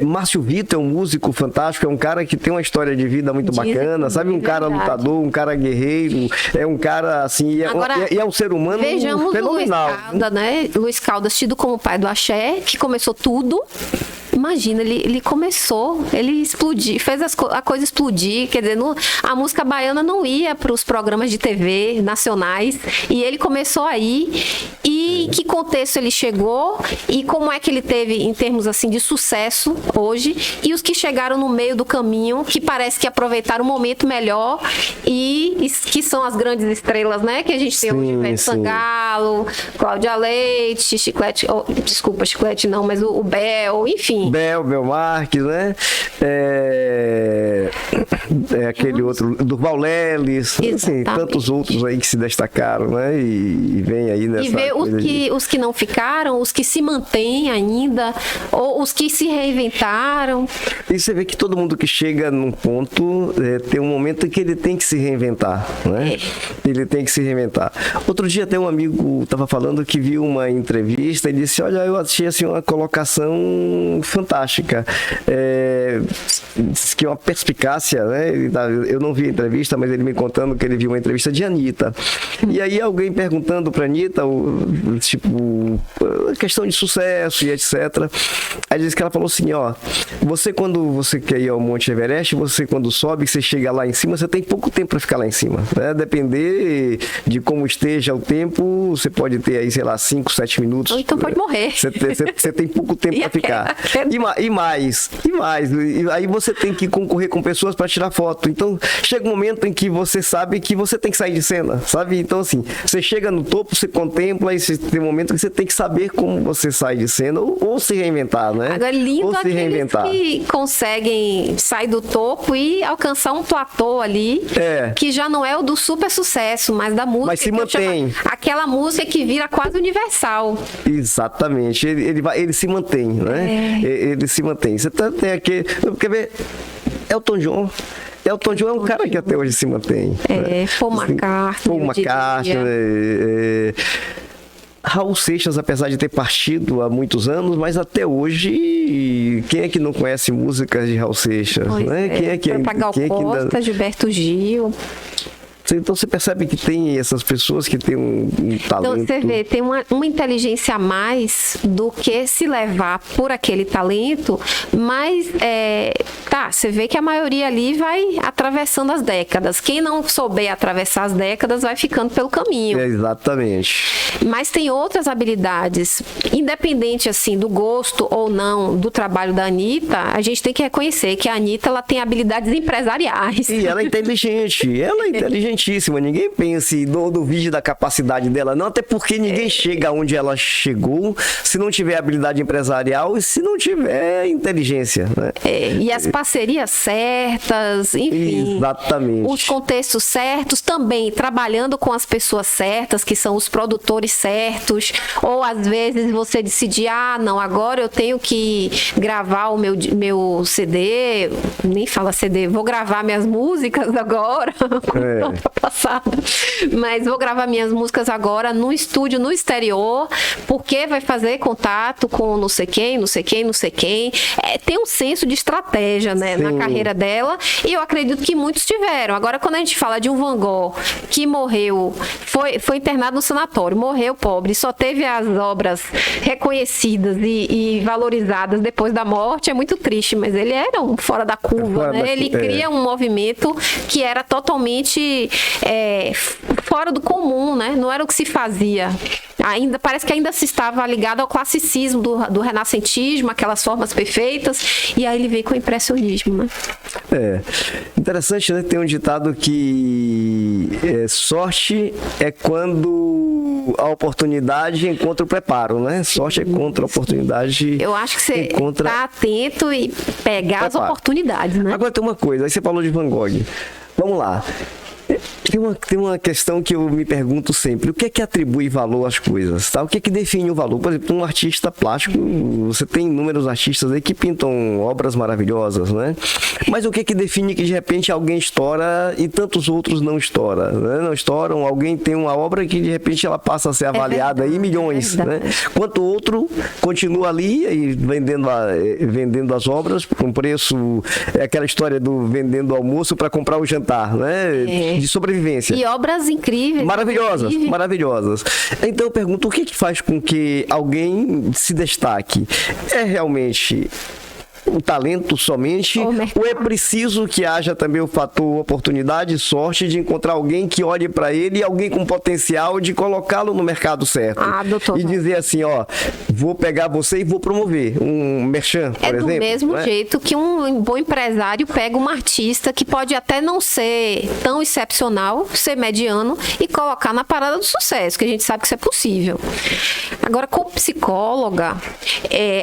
Márcio Vitor é um músico fantástico, é um cara que tem uma história de vida muito bacana, sabe? Um cara lutador, um cara guerreiro, é um cara assim, é um ser humano vejamos fenomenal. Luiz Caldas, né? Luiz Caldas, tido como pai do axé, que começou tudo. Imagina, ele começou, ele explodiu, fez a coisa explodir, quer dizer, a música baiana não ia para os programas de TV nacionais, e ele começou aí, e em que contexto ele chegou, e como é que ele teve em termos assim de sucesso hoje, e os que chegaram no meio do caminho, que parece que aproveitaram o momento melhor, e que são as grandes estrelas, né, que a gente tem hoje, Ivete Sangalo, Cláudia Leite, Chiclete não, mas o Bel, enfim. Bel Marques, né? Aquele outro, Durval Lelis, assim, tantos outros aí que se destacaram, né? E vem aí nessa... E ver os que não ficaram, os que se mantêm ainda, ou os que se reinventaram. E você vê que todo mundo que chega num ponto tem um momento em que ele tem que se reinventar, né? Ele tem que se reinventar. Outro dia até um amigo estava falando que viu uma entrevista e disse, olha, eu achei assim uma colocação fantástica. Diz que é uma perspicácia, né? Eu não vi a entrevista, mas ele me contando que ele viu uma entrevista de Anitta. E aí alguém perguntando pra Anitta, tipo, a questão de sucesso e etc. Aí diz que ela falou assim, ó, você quando você quer ir ao Monte Everest, você quando sobe, você chega lá em cima, você tem pouco tempo para ficar lá em cima, né? Depender de como esteja o tempo, você pode ter aí, sei lá, 5, 7 minutos. Ou então pode morrer. Você tem pouco tempo para ficar. E mais. E aí você tem que concorrer com pessoas para tirar foto. Então, chega um momento em que você sabe que você tem que sair de cena, sabe? Então, assim, você chega no topo, você contempla e tem um momento que você tem que saber como você sai de cena ou se reinventar, né? Agora, lindo ou se aqueles reinventar. que conseguem sair do topo e alcançar um platô ali, que já não é o do super sucesso, mas da música. Mas se mantém. Aquela música que vira quase universal. Exatamente. Ele se mantém, né? Ele se mantém. Você tem aqui... Quer ver? Elton John é um cara que até hoje se mantém. Paul McCartney. Raul Seixas, apesar de ter partido há muitos anos, mas até hoje, quem é que não conhece músicas de Raul Seixas? Né? Quem é que Costa, Gilberto Gil. Então você percebe que tem essas pessoas que têm um talento. Então você vê, tem uma inteligência a mais do que se levar por aquele talento, mas você vê que a maioria ali vai atravessando as décadas. Quem não souber atravessar as décadas vai ficando pelo caminho. Exatamente. Mas tem outras habilidades, independente assim do gosto ou não do trabalho da Anitta, a gente tem que reconhecer que a Anitta ela tem habilidades empresariais. E ela é inteligente, inteligentíssima. Ninguém pense do vídeo da capacidade dela, não, até porque ninguém chega onde ela chegou se não tiver habilidade empresarial e se não tiver inteligência, né? E as parcerias certas, enfim. Exatamente. Os contextos certos, também trabalhando com as pessoas certas, que são os produtores certos, ou às vezes você decidir, não, agora eu tenho que gravar o meu CD, nem fala CD, vou gravar minhas músicas agora, passada, mas vou gravar minhas músicas agora no estúdio, no exterior, porque vai fazer contato com não sei quem. Tem um senso de estratégia, né, na carreira dela, e eu acredito que muitos tiveram. Agora, quando a gente fala de um Van Gogh que morreu, foi internado no sanatório, morreu pobre, só teve as obras reconhecidas e valorizadas depois da morte, é muito triste, mas ele era um fora da curva, né? Ele cria um movimento que era totalmente fora do comum, né? Não era o que se fazia. Parece que ainda se estava ligado ao classicismo do renascentismo, aquelas formas perfeitas, e aí ele veio com o impressionismo, né? Interessante, né? Tem um ditado que sorte é quando a oportunidade encontra o preparo, né? Sorte é contra a oportunidade. Eu acho que você tá atento e pegar as oportunidades, né? Agora tem uma coisa, aí você falou de Van Gogh. Vamos lá. Tem uma questão que eu me pergunto sempre. O que é que atribui valor às coisas? Tá? O que é que define o valor? Por exemplo, um artista plástico, você tem inúmeros artistas aí que pintam obras maravilhosas, né? Mas o que é que define que de repente alguém estoura e tantos outros não estouram? Né? Não estouram, alguém tem uma obra que de repente ela passa a ser avaliada em milhões, né? Enquanto o outro continua ali e vendendo as obras com preço, aquela história do vendendo almoço para comprar o jantar, né? De sobrevivência. E obras incríveis. Maravilhosas. Então eu pergunto, o que faz com que alguém se destaque? É realmente o talento somente, ou é preciso que haja também o fator oportunidade, sorte de encontrar alguém que olhe para ele e alguém com potencial de colocá-lo no mercado certo? Doutor. E dizer assim, vou pegar você e vou promover um merchan, por exemplo. É do mesmo jeito que um bom empresário pega um artista que pode até não ser tão excepcional, ser mediano, e colocar na parada do sucesso, que a gente sabe que isso é possível. Agora, como psicóloga,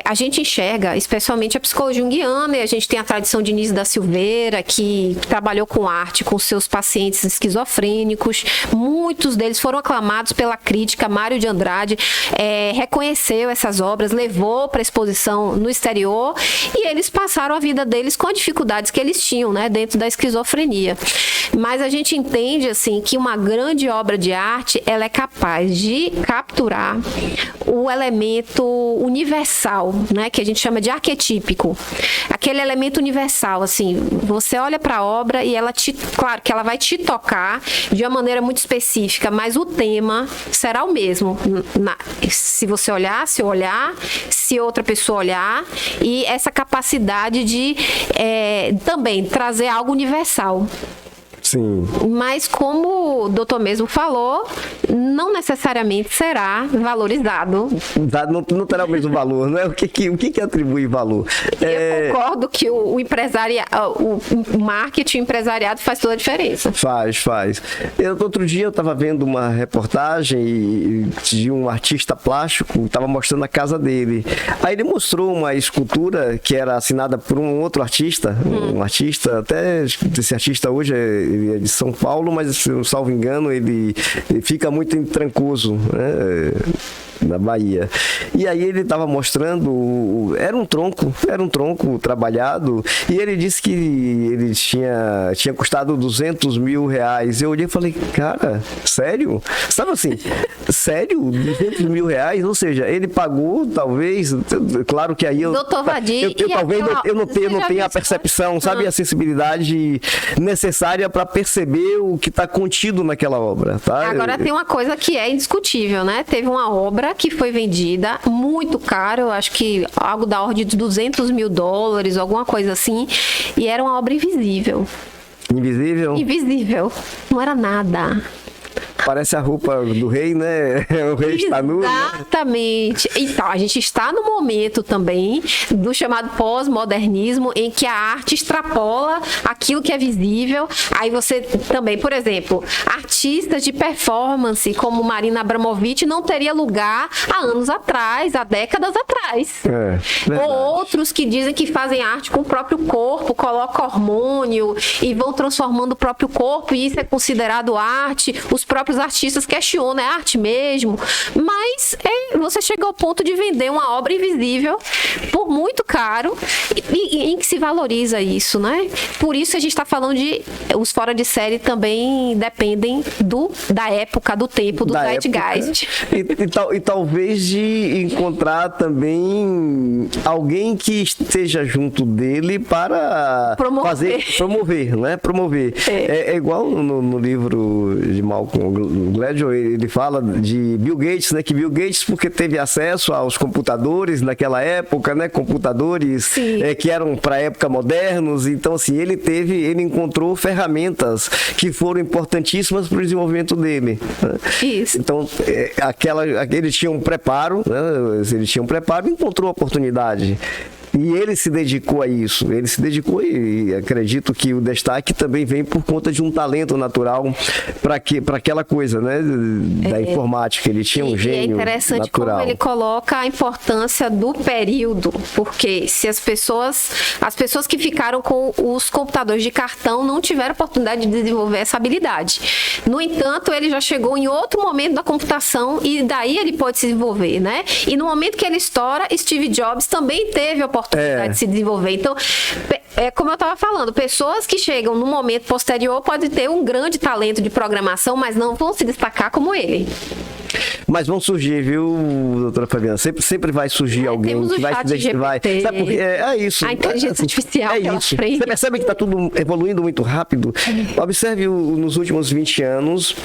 a gente enxerga, especialmente a psicologia junguiana, e a gente tem a tradição de Início da Silveira, que trabalhou com arte com seus pacientes esquizofrênicos. Muitos deles foram aclamados pela crítica. Mário de Andrade reconheceu essas obras, levou para exposição no exterior, e eles passaram a vida deles com as dificuldades que eles tinham, né, dentro da esquizofrenia. Mas a gente entende assim que uma grande obra de arte, ela é capaz de capturar o elemento universal, né, que a gente chama de arquetípico. Aquele elemento universal, assim, você olha para a obra e claro que ela vai te tocar de uma maneira muito específica, mas o tema será o mesmo. Se você olhar, se eu olhar, se outra pessoa olhar, e essa capacidade de também trazer algo universal. Sim. Mas como o doutor mesmo falou, não necessariamente será valorizado. Não terá o mesmo valor, não é? O que atribui valor? Eu concordo que o marketing empresariado faz toda a diferença. Faz. Outro dia eu estava vendo uma reportagem de um artista plástico, estava mostrando a casa dele. Aí ele mostrou uma escultura que era assinada por um outro artista, um artista, até esse artista hoje ele é de São Paulo, mas se não salvo engano, ele fica muito em Trancoso, né? Na Bahia. E aí ele estava mostrando, era um tronco trabalhado, e ele disse que ele tinha custado R$200 mil. Eu olhei e falei, cara, sério? Sabe assim, sério? R$200 mil? Ou seja, ele pagou, talvez, claro que aí Doutor Vadir, eu não tenho a percepção, sabe, a sensibilidade necessária para perceber o que está contido naquela obra, tá? Agora tem uma coisa que é indiscutível, né? Teve uma obra que foi vendida muito caro, acho que algo da ordem de $200 mil, alguma coisa assim, e era uma obra invisível. Invisível? Invisível. Não era nada. Parece a roupa do rei, né? O rei está nu. Exatamente. Então, a gente está no momento também do chamado pós-modernismo, em que a arte extrapola aquilo que é visível. Aí você também, por exemplo, artistas de performance como Marina Abramovic não teria lugar há anos atrás, há décadas atrás. Ou outros que dizem que fazem arte com o próprio corpo, colocam hormônio e vão transformando o próprio corpo, e isso é considerado arte. Os próprios artistas questionam, é arte mesmo? Mas você chega ao ponto de vender uma obra invisível por muito caro, e em que se valoriza isso, né? Por isso a gente está falando os fora de série também dependem da época, do tempo, do zeitgeist. E talvez de encontrar também alguém que esteja junto dele para promover, né? É igual no livro de Malcolm Gladwell, ele fala de Bill Gates, né? Que Bill Gates, porque teve acesso aos computadores naquela época, né? Computadores que eram para a época modernos, então assim, ele encontrou ferramentas que foram importantíssimas para o desenvolvimento dele, né? Isso. Então, ele tinha um preparo, né? Ele tinha um preparo e encontrou a oportunidade. E ele se dedicou a isso. E acredito que o destaque também vem por conta de um talento natural para aquela coisa, né? Da informática. Ele tinha um gênio natural. É interessante como ele coloca a importância do período, porque se as pessoas que ficaram com os computadores de cartão não tiveram oportunidade de desenvolver essa habilidade. No entanto, ele já chegou em outro momento da computação e daí ele pode se desenvolver, né? E no momento que ele estoura, Steve Jobs também teve a oportunidade de se desenvolver. Então, como eu estava falando, pessoas que chegam no momento posterior podem ter um grande talento de programação, mas não vão se destacar como ele. Mas vão surgir, viu, doutora Fabiana? Sempre vai surgir alguém que vai se destacar. Sabe por quê? É isso. A inteligência artificial pela frente. Você percebe que está tudo evoluindo muito rápido? Observe nos últimos 20 anos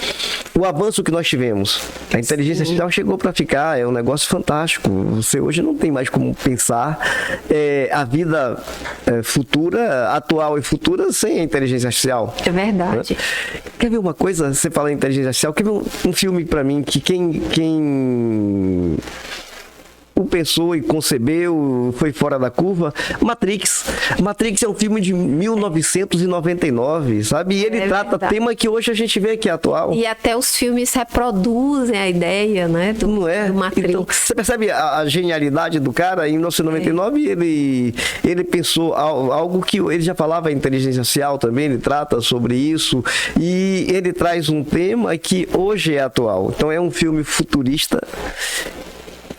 o avanço que nós tivemos. A inteligência artificial chegou para ficar, é um negócio fantástico. Você hoje não tem mais como pensar a vida futura, atual e futura sem a inteligência artificial. É verdade. Né? Quer ver uma coisa? Você fala em inteligência artificial, quer ver um filme para mim que quem pensou e concebeu, foi fora da curva? Matrix. Matrix é um filme de 1999, sabe? E ele trata verdade. tema que hoje a gente vê que é atual. E até os filmes reproduzem a ideia, né? Não é? Do Matrix. Então, você percebe a genialidade do cara? Em 1999, ele pensou algo que ele já falava, a inteligência artificial também, ele trata sobre isso. E ele traz um tema que hoje é atual. Então, é um filme futurista,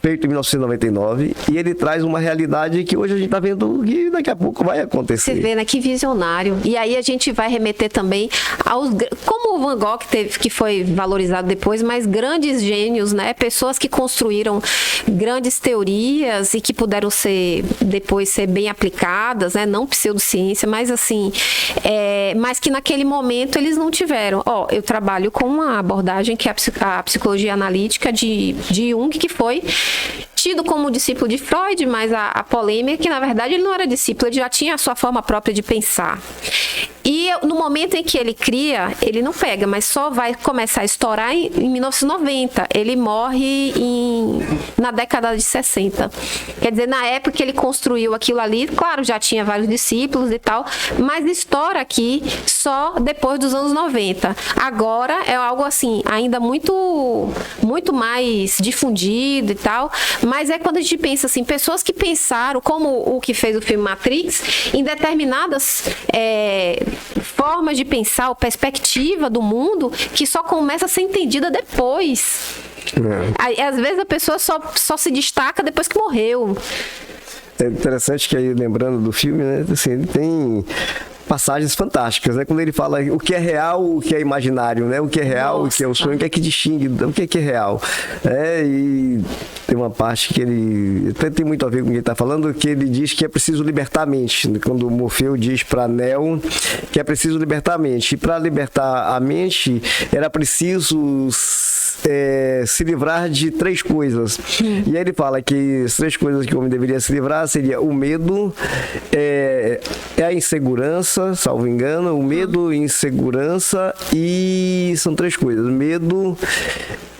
feito em 1999, e ele traz uma realidade que hoje a gente está vendo que daqui a pouco vai acontecer. Você vê, né? Que visionário. E aí a gente vai remeter também aos... Como o Van Gogh que foi valorizado depois, mas grandes gênios, né? Pessoas que construíram grandes teorias e que puderam depois ser bem aplicadas, né? Não pseudociência, mas assim... mas que naquele momento eles não tiveram. Eu trabalho com uma abordagem que é a psicologia analítica de Jung, que foi tido como discípulo de Freud, mas a polêmica é que, na verdade, ele não era discípulo, ele já tinha a sua forma própria de pensar. E no momento em que ele cria, ele não pega, mas só vai começar a estourar em 1990. Ele morre na década de 60. Quer dizer, na época que ele construiu aquilo ali, claro, já tinha vários discípulos e tal, mas estoura aqui só depois dos anos 90. Agora é algo assim, ainda muito, muito mais difundido e tal, mas é quando a gente pensa assim, pessoas que pensaram, como o que fez o filme Matrix, em determinadas formas de pensar, ou perspectiva do mundo, que só começa a ser entendida depois. Aí, às vezes a pessoa só se destaca depois que morreu. É interessante que aí, lembrando do filme, né, assim, ele tem passagens fantásticas, né? Quando ele fala o que é real, o que é imaginário, né? O que é real, o que é o sonho, o que é que distingue, o que é real. E tem uma parte que ele tem muito a ver com o que ele está falando, que ele diz que é preciso libertar a mente. Quando Morfeu diz para Neo que é preciso libertar a mente. E para libertar a mente, era preciso se livrar de 3 coisas. E aí ele fala que as 3 coisas que o homem deveria se livrar seria o medo, a insegurança, salvo engano, o medo, insegurança e são 3 coisas: medo,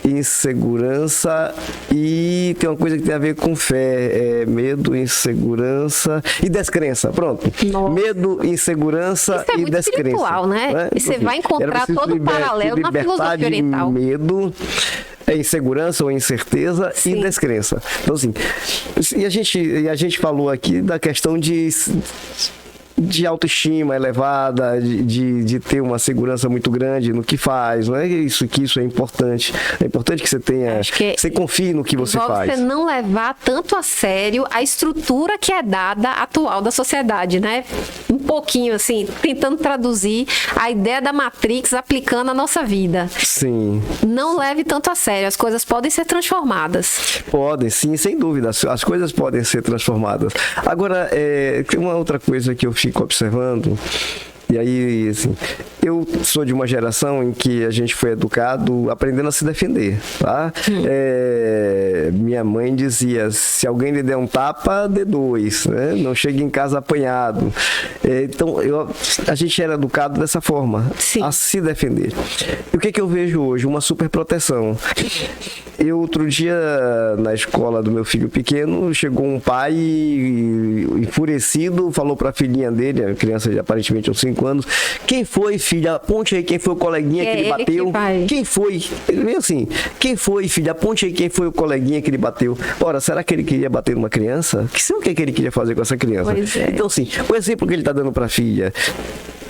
insegurança e tem uma coisa que tem a ver com fé, medo, insegurança e descrença. Pronto. Nossa. Medo, insegurança Isso é e muito descrença. Espiritual, né? E você vai encontrar todo o paralelo na filosofia oriental. Medo, insegurança ou incerteza. Sim. E descrença. Então, assim, e a gente falou aqui da questão de autoestima elevada, de ter uma segurança muito grande no que faz, não é isso que isso é importante. É importante que você tenha, você confie no que você faz. Você não levar tanto a sério a estrutura que é dada atual da sociedade, né? Um pouquinho assim, tentando traduzir a ideia da Matrix aplicando a nossa vida. Sim. Não leve tanto a sério, as coisas podem ser transformadas. Podem, sim, sem dúvida, as coisas podem ser transformadas. Agora, tem uma outra coisa que eu fico observando, e aí, assim, eu sou de uma geração em que a gente foi educado aprendendo a se defender, tá? Minha mãe dizia, se alguém lhe der um tapa, dê 2, né? Não chegue em casa apanhado. Então, a gente era educado dessa forma, sim, a se defender. E o que eu vejo hoje? Uma superproteção. Outro dia, na escola do meu filho pequeno, chegou um pai enfurecido, falou para a filhinha dele, a criança de aparentemente uns 5 anos, quem foi, filha? Aponte aí quem foi o coleguinha que ele bateu. Quem foi? Ele veio assim, quem foi, filha? Aponte aí quem foi o coleguinha que ele bateu. Ora, será que ele queria bater numa criança? O que ele queria fazer com essa criança? Então, assim, o exemplo que ele está dando para a filha,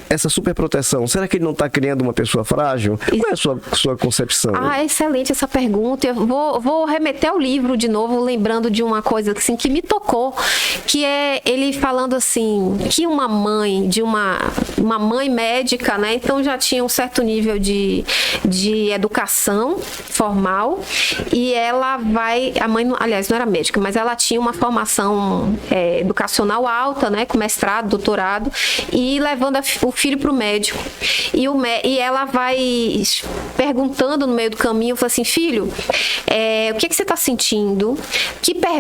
essa superproteção, será que ele não está criando uma pessoa frágil? Qual é a sua concepção? Excelente essa pergunta. Eu vou remeter ao livro de novo, lembrando de uma coisa assim, que me tocou, que é ele falando assim, que uma mãe, uma mãe médica, né? Então já tinha um certo nível de educação formal, e ela a mãe, aliás, não era médica, mas ela tinha uma formação educacional alta, né? Com mestrado, doutorado, e levando o filho para o médico. E ela vai perguntando no meio do caminho, fala assim, filho, o que você está sentindo?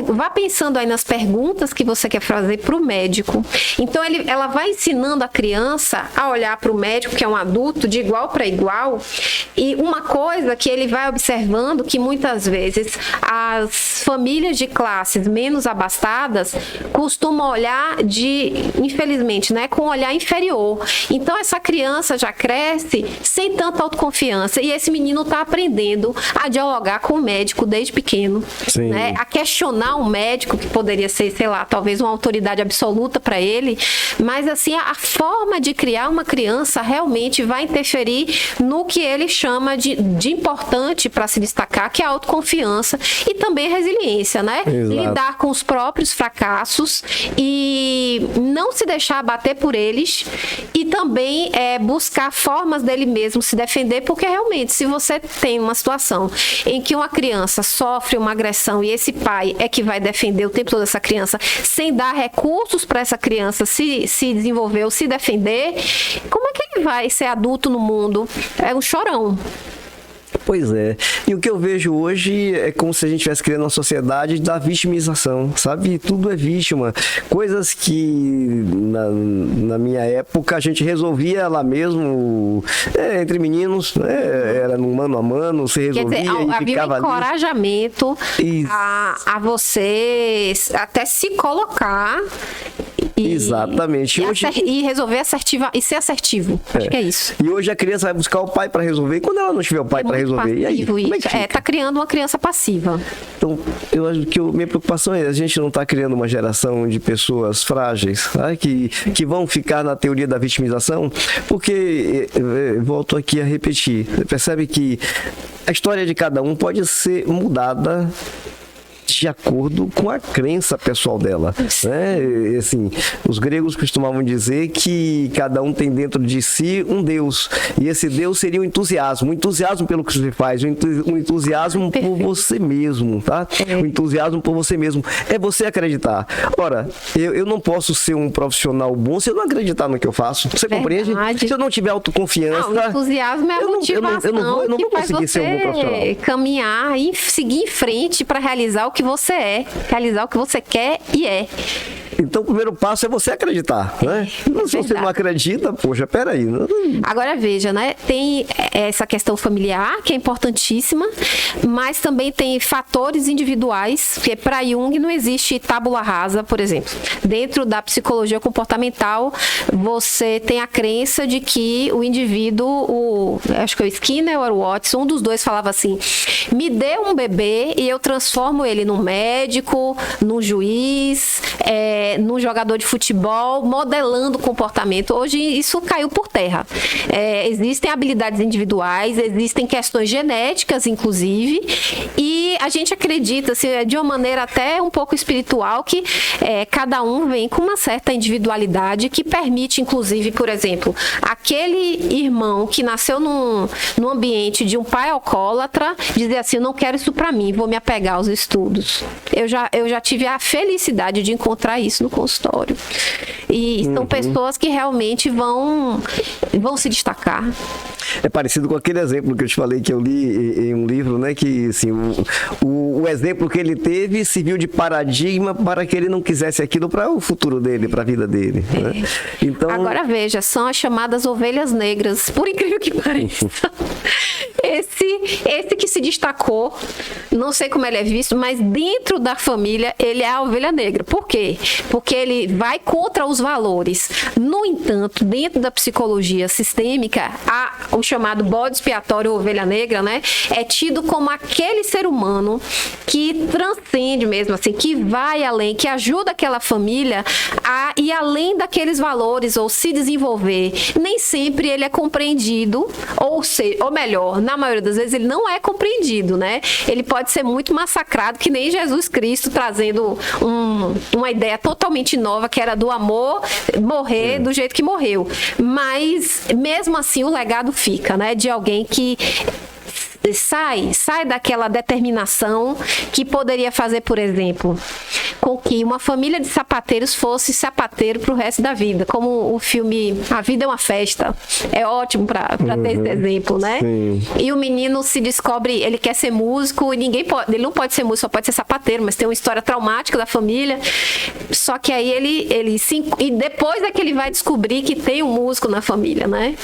Vá pensando aí nas perguntas que você quer fazer para o médico. Então, ela vai ensinando a criança a olhar para o médico, que é um adulto, de igual para igual. E uma coisa que ele vai observando, que muitas vezes as famílias de classes menos abastadas costumam olhar infelizmente, né, com um olhar inferior. Então, essa criança já cresce sem tanta autoconfiança. E esse menino está aprendendo a dialogar com o médico desde pequeno. Né? A questionar um médico, que poderia ser, sei lá, talvez uma autoridade absoluta para ele. Mas, assim, a forma de criar uma criança realmente vai interferir no que ele chama de importante para se destacar, que é a autoconfiança e também a resiliência, né? Exato. Lidar com os próprios fracassos e não se deixar abater por eles e também buscar formas dele mesmo se defender, porque realmente, se você tem uma situação em que uma criança sofre uma agressão e esse pai é que vai defender o tempo todo essa criança sem dar recursos para essa criança se desenvolver ou se defender, como é que ele vai ser adulto no mundo? É um chorão. Pois é. E o que eu vejo hoje é como se a gente estivesse criando uma sociedade da vitimização, sabe? Tudo é vítima. Coisas que na minha época a gente resolvia lá mesmo, entre meninos, era no mano a mano, se resolvia. Quer dizer, e havia ficava um encorajamento a você até se colocar exatamente. E resolver e ser assertivo. Acho que é isso. E hoje a criança vai buscar o pai para resolver. E quando ela não tiver o pai para resolver, e aí? Como é que fica? Tá criando uma criança passiva. Então, eu acho que minha preocupação é a gente não está criando uma geração de pessoas frágeis, tá? que vão ficar na teoria da vitimização, porque, volto aqui a repetir, você percebe que a história de cada um pode ser mudada de acordo com a crença pessoal dela, né? Assim, os gregos costumavam dizer que cada um tem dentro de si um Deus, e esse Deus seria o entusiasmo pelo que você faz, o entusiasmo por você mesmo, tá? O entusiasmo por você mesmo, é você acreditar. Ora, eu não posso ser um profissional bom se eu não acreditar no que eu faço, você compreende? Se eu não tiver autoconfiança... Não, o entusiasmo é a motivação eu não que vou faz conseguir ser um bom profissional. Caminhar e seguir em frente para realizar o que você é, realizar o que você quer e é. Então, o primeiro passo é você acreditar, né? Se você não acredita, poxa, peraí. Agora, veja, né? Tem essa questão familiar, que é importantíssima, mas também tem fatores individuais, porque para Jung não existe tábula rasa, por exemplo. Dentro da psicologia comportamental, você tem a crença de que o indivíduo, acho que é o Skinner ou o Watson, um dos dois falava assim, me dê um bebê e eu transformo ele num médico, num juiz, num jogador de futebol, modelando comportamento. Hoje isso caiu por terra. Existem habilidades individuais, existem questões genéticas, inclusive, e a gente acredita, assim, de uma maneira até um pouco espiritual, que cada um vem com uma certa individualidade que permite, inclusive, por exemplo, aquele irmão que nasceu num ambiente de um pai alcoólatra, dizer assim, eu não quero isso para mim, vou me apegar aos estudos. Eu já tive a felicidade de encontrar isso no consultório. E são pessoas que realmente vão se destacar. É parecido com aquele exemplo que eu te falei que eu li em um livro, né? Que assim, o exemplo que ele teve serviu de paradigma para que ele não quisesse aquilo para o futuro dele, para a vida dele. Né? Então... Agora veja, são as chamadas ovelhas negras, por incrível que pareça. Esse que se destacou, não sei como ele é visto, mas dentro da família ele é a ovelha negra. Por quê? Porque ele vai contra os valores. No entanto, dentro da psicologia sistêmica, o chamado bode expiatório ovelha negra, né, é tido como aquele ser humano que transcende mesmo, assim, que vai além, que ajuda aquela família a ir além daqueles valores ou se desenvolver. Nem sempre ele é compreendido, ou melhor, na maioria das vezes ele não é compreendido, né? Ele pode ser muito massacrado, que nem Jesus Cristo, trazendo uma ideia totalmente nova, que era do amor morrer do jeito que morreu. Mas, mesmo assim, o legado fica, né? De alguém que sai daquela determinação que poderia fazer, por exemplo, com que uma família de sapateiros fosse sapateiro pro resto da vida, como o filme A Vida é uma Festa. É ótimo para ter esse exemplo, né? Sim. E o menino se descobre, ele quer ser músico e ele não pode ser músico, só pode ser sapateiro, mas tem uma história traumática da família. Só que aí e depois é que ele vai descobrir que tem um músico na família, né?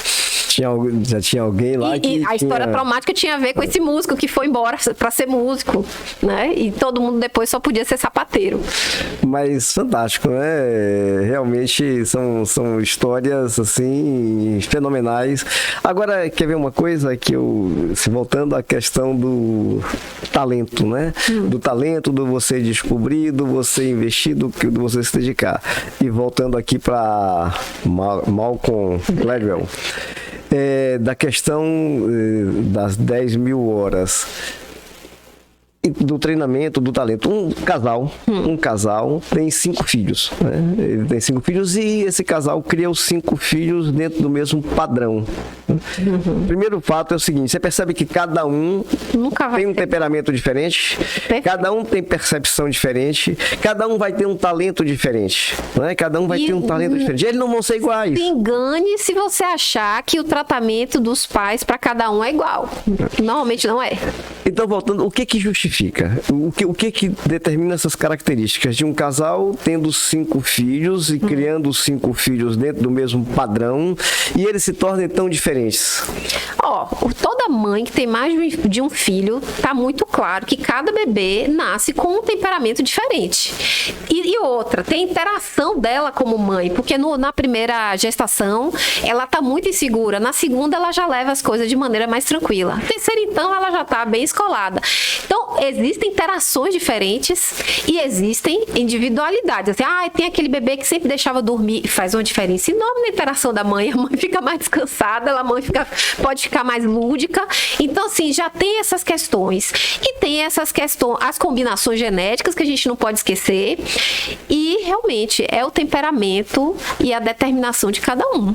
Já tinha alguém lá que a história traumática tinha a ver com esse músico que foi embora para ser músico, né? E todo mundo depois só podia ser sapateiro. Mas fantástico, né? Realmente são histórias, assim, fenomenais. Agora, quer ver uma coisa que voltando à questão do talento, né? Do talento, do você descobrir, do você investir, do você se dedicar. E voltando aqui para Malcolm Gladwell, da questão das 10.000 horas do treinamento, do talento. Um casal tem 5 filhos, né? Ele tem 5 filhos e esse casal cria os 5 filhos dentro do mesmo padrão. O primeiro fato é o seguinte: você percebe que cada um tem um temperamento diferente, cada um tem percepção diferente, cada um vai ter um talento diferente, né? Cada um vai ter um talento diferente. Eles não vão ser iguais. Se engane se você achar que o tratamento dos pais para cada um é igual. Normalmente não é. Então, voltando, o que justifica? O que determina essas características de um casal tendo 5 filhos e criando os 5 filhos dentro do mesmo padrão e eles se tornem tão diferentes? Toda mãe que tem mais de um filho, tá muito claro que cada bebê nasce com um temperamento diferente. E outra, tem interação dela como mãe, porque na primeira gestação ela tá muito insegura, na segunda ela já leva as coisas de maneira mais tranquila. Na terceira, então, ela já tá bem escolada. Então, existem interações diferentes e existem individualidades. Assim, tem aquele bebê que sempre deixava dormir e faz uma diferença enorme na interação da mãe. A mãe fica mais descansada, a mãe pode ficar mais lúdica. Então, assim, já tem essas questões. E tem essas questões, as combinações genéticas que a gente não pode esquecer. E, realmente, é o temperamento e a determinação de cada um.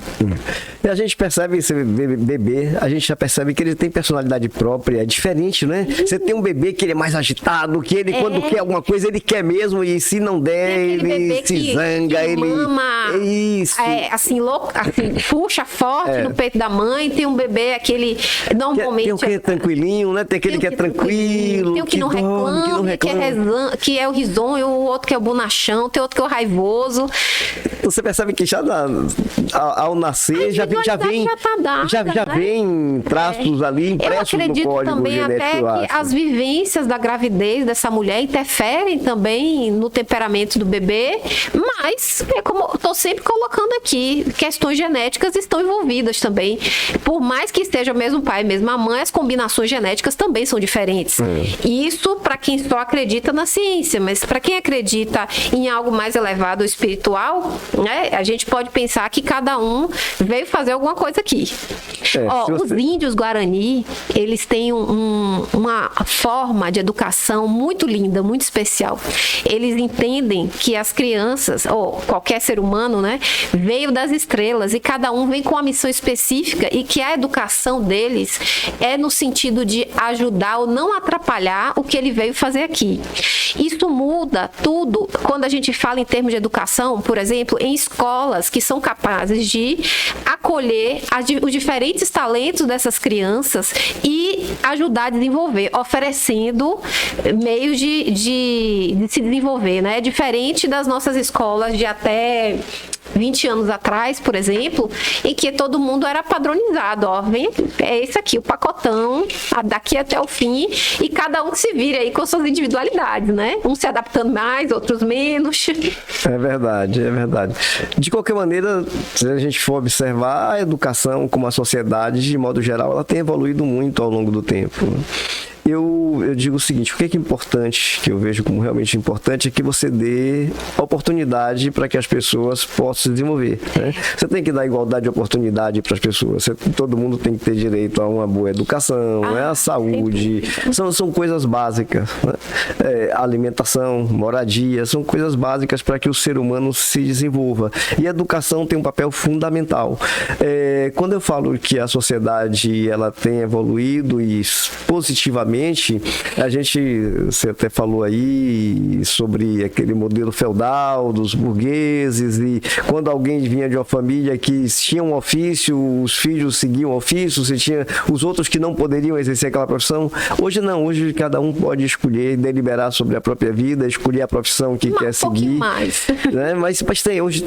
E a gente percebe, esse bebê, a gente já percebe que ele tem personalidade própria, é diferente, né? Você tem um bebê que ele é mais agitado, que ele, quando quer alguma coisa, ele quer mesmo, e se não der, ele se zanga, ele mama, isso. Puxa forte no peito da mãe. Tem um bebê, aquele, normalmente... Tem o que é tranquilinho, né? Tem aquele que é tranquilo, tem o que não reclama, que é o risonho, o outro que é o bonachão, tem outro que é o raivoso. Você percebe que já ao nascer, já vem traços ali impressos no código também genético. Até que as vivências da gravidez dessa mulher interferem também no temperamento do bebê, mas é como eu estou sempre colocando aqui, questões genéticas estão envolvidas também. Por mais que esteja o mesmo pai, mesma mãe, as combinações genéticas também são diferentes. Isso para quem só acredita na ciência, mas para quem acredita em algo mais elevado, espiritual, né, a gente pode pensar que cada um veio fazer alguma coisa aqui. Os índios Guarani, eles têm uma forma de educação muito linda, muito especial. Eles entendem que as crianças, ou qualquer ser humano, né, veio das estrelas e cada um vem com uma missão específica e que a educação deles é no sentido de ajudar ou não atrapalhar o que ele veio fazer aqui. Isso muda tudo quando a gente fala em termos de educação, por exemplo, em escolas que são capazes de acolher os diferentes talentos dessas crianças e ajudar a desenvolver, oferecendo meios de se desenvolver, né? É diferente das nossas escolas de até 20 anos atrás, por exemplo, em que todo mundo era padronizado, vem aqui, é esse aqui, o pacotão, daqui até o fim, e cada um se vira aí com suas individualidades, né? Uns se adaptando mais, outros menos. É verdade, é verdade. De qualquer maneira, se a gente for observar, a educação como a sociedade, de modo geral, ela tem evoluído muito ao longo do tempo. eu digo o seguinte, o que é importante, que eu vejo como realmente importante, é que você dê oportunidade para que as pessoas possam se desenvolver, né? Você tem que dar igualdade de oportunidade para as pessoas. Todo mundo tem que ter direito a uma boa educação, né? A saúde. São coisas básicas, né? Alimentação, moradia, são coisas básicas para que o ser humano se desenvolva. E a educação tem um papel fundamental. Quando eu falo que a sociedade ela tem evoluído e positivamente, você até falou aí sobre aquele modelo feudal dos burgueses, e quando alguém vinha de uma família que tinha um ofício, os filhos seguiam o ofício, você tinha os outros que não poderiam exercer aquela profissão. Hoje não, hoje cada um pode escolher, deliberar sobre a própria vida, escolher a profissão que quer seguir. Mais. Né? Mas tem hoje,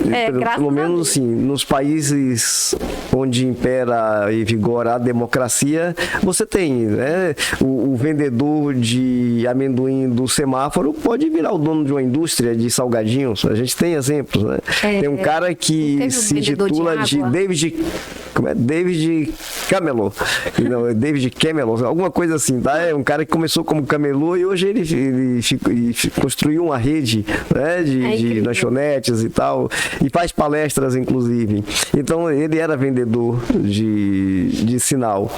pelo menos assim, nos países onde impera e vigora a democracia, você tem, né? O vendedor de amendoim do semáforo pode virar o dono de uma indústria de salgadinhos. A gente tem exemplos, né? Tem um cara que se titula de David Camelot. Não, é David Camelot, alguma coisa assim, tá? É um cara que começou como camelô e hoje ele construiu uma rede, né, de lanchonetes e tal, e faz palestras, inclusive. Então, ele era vendedor de sinal.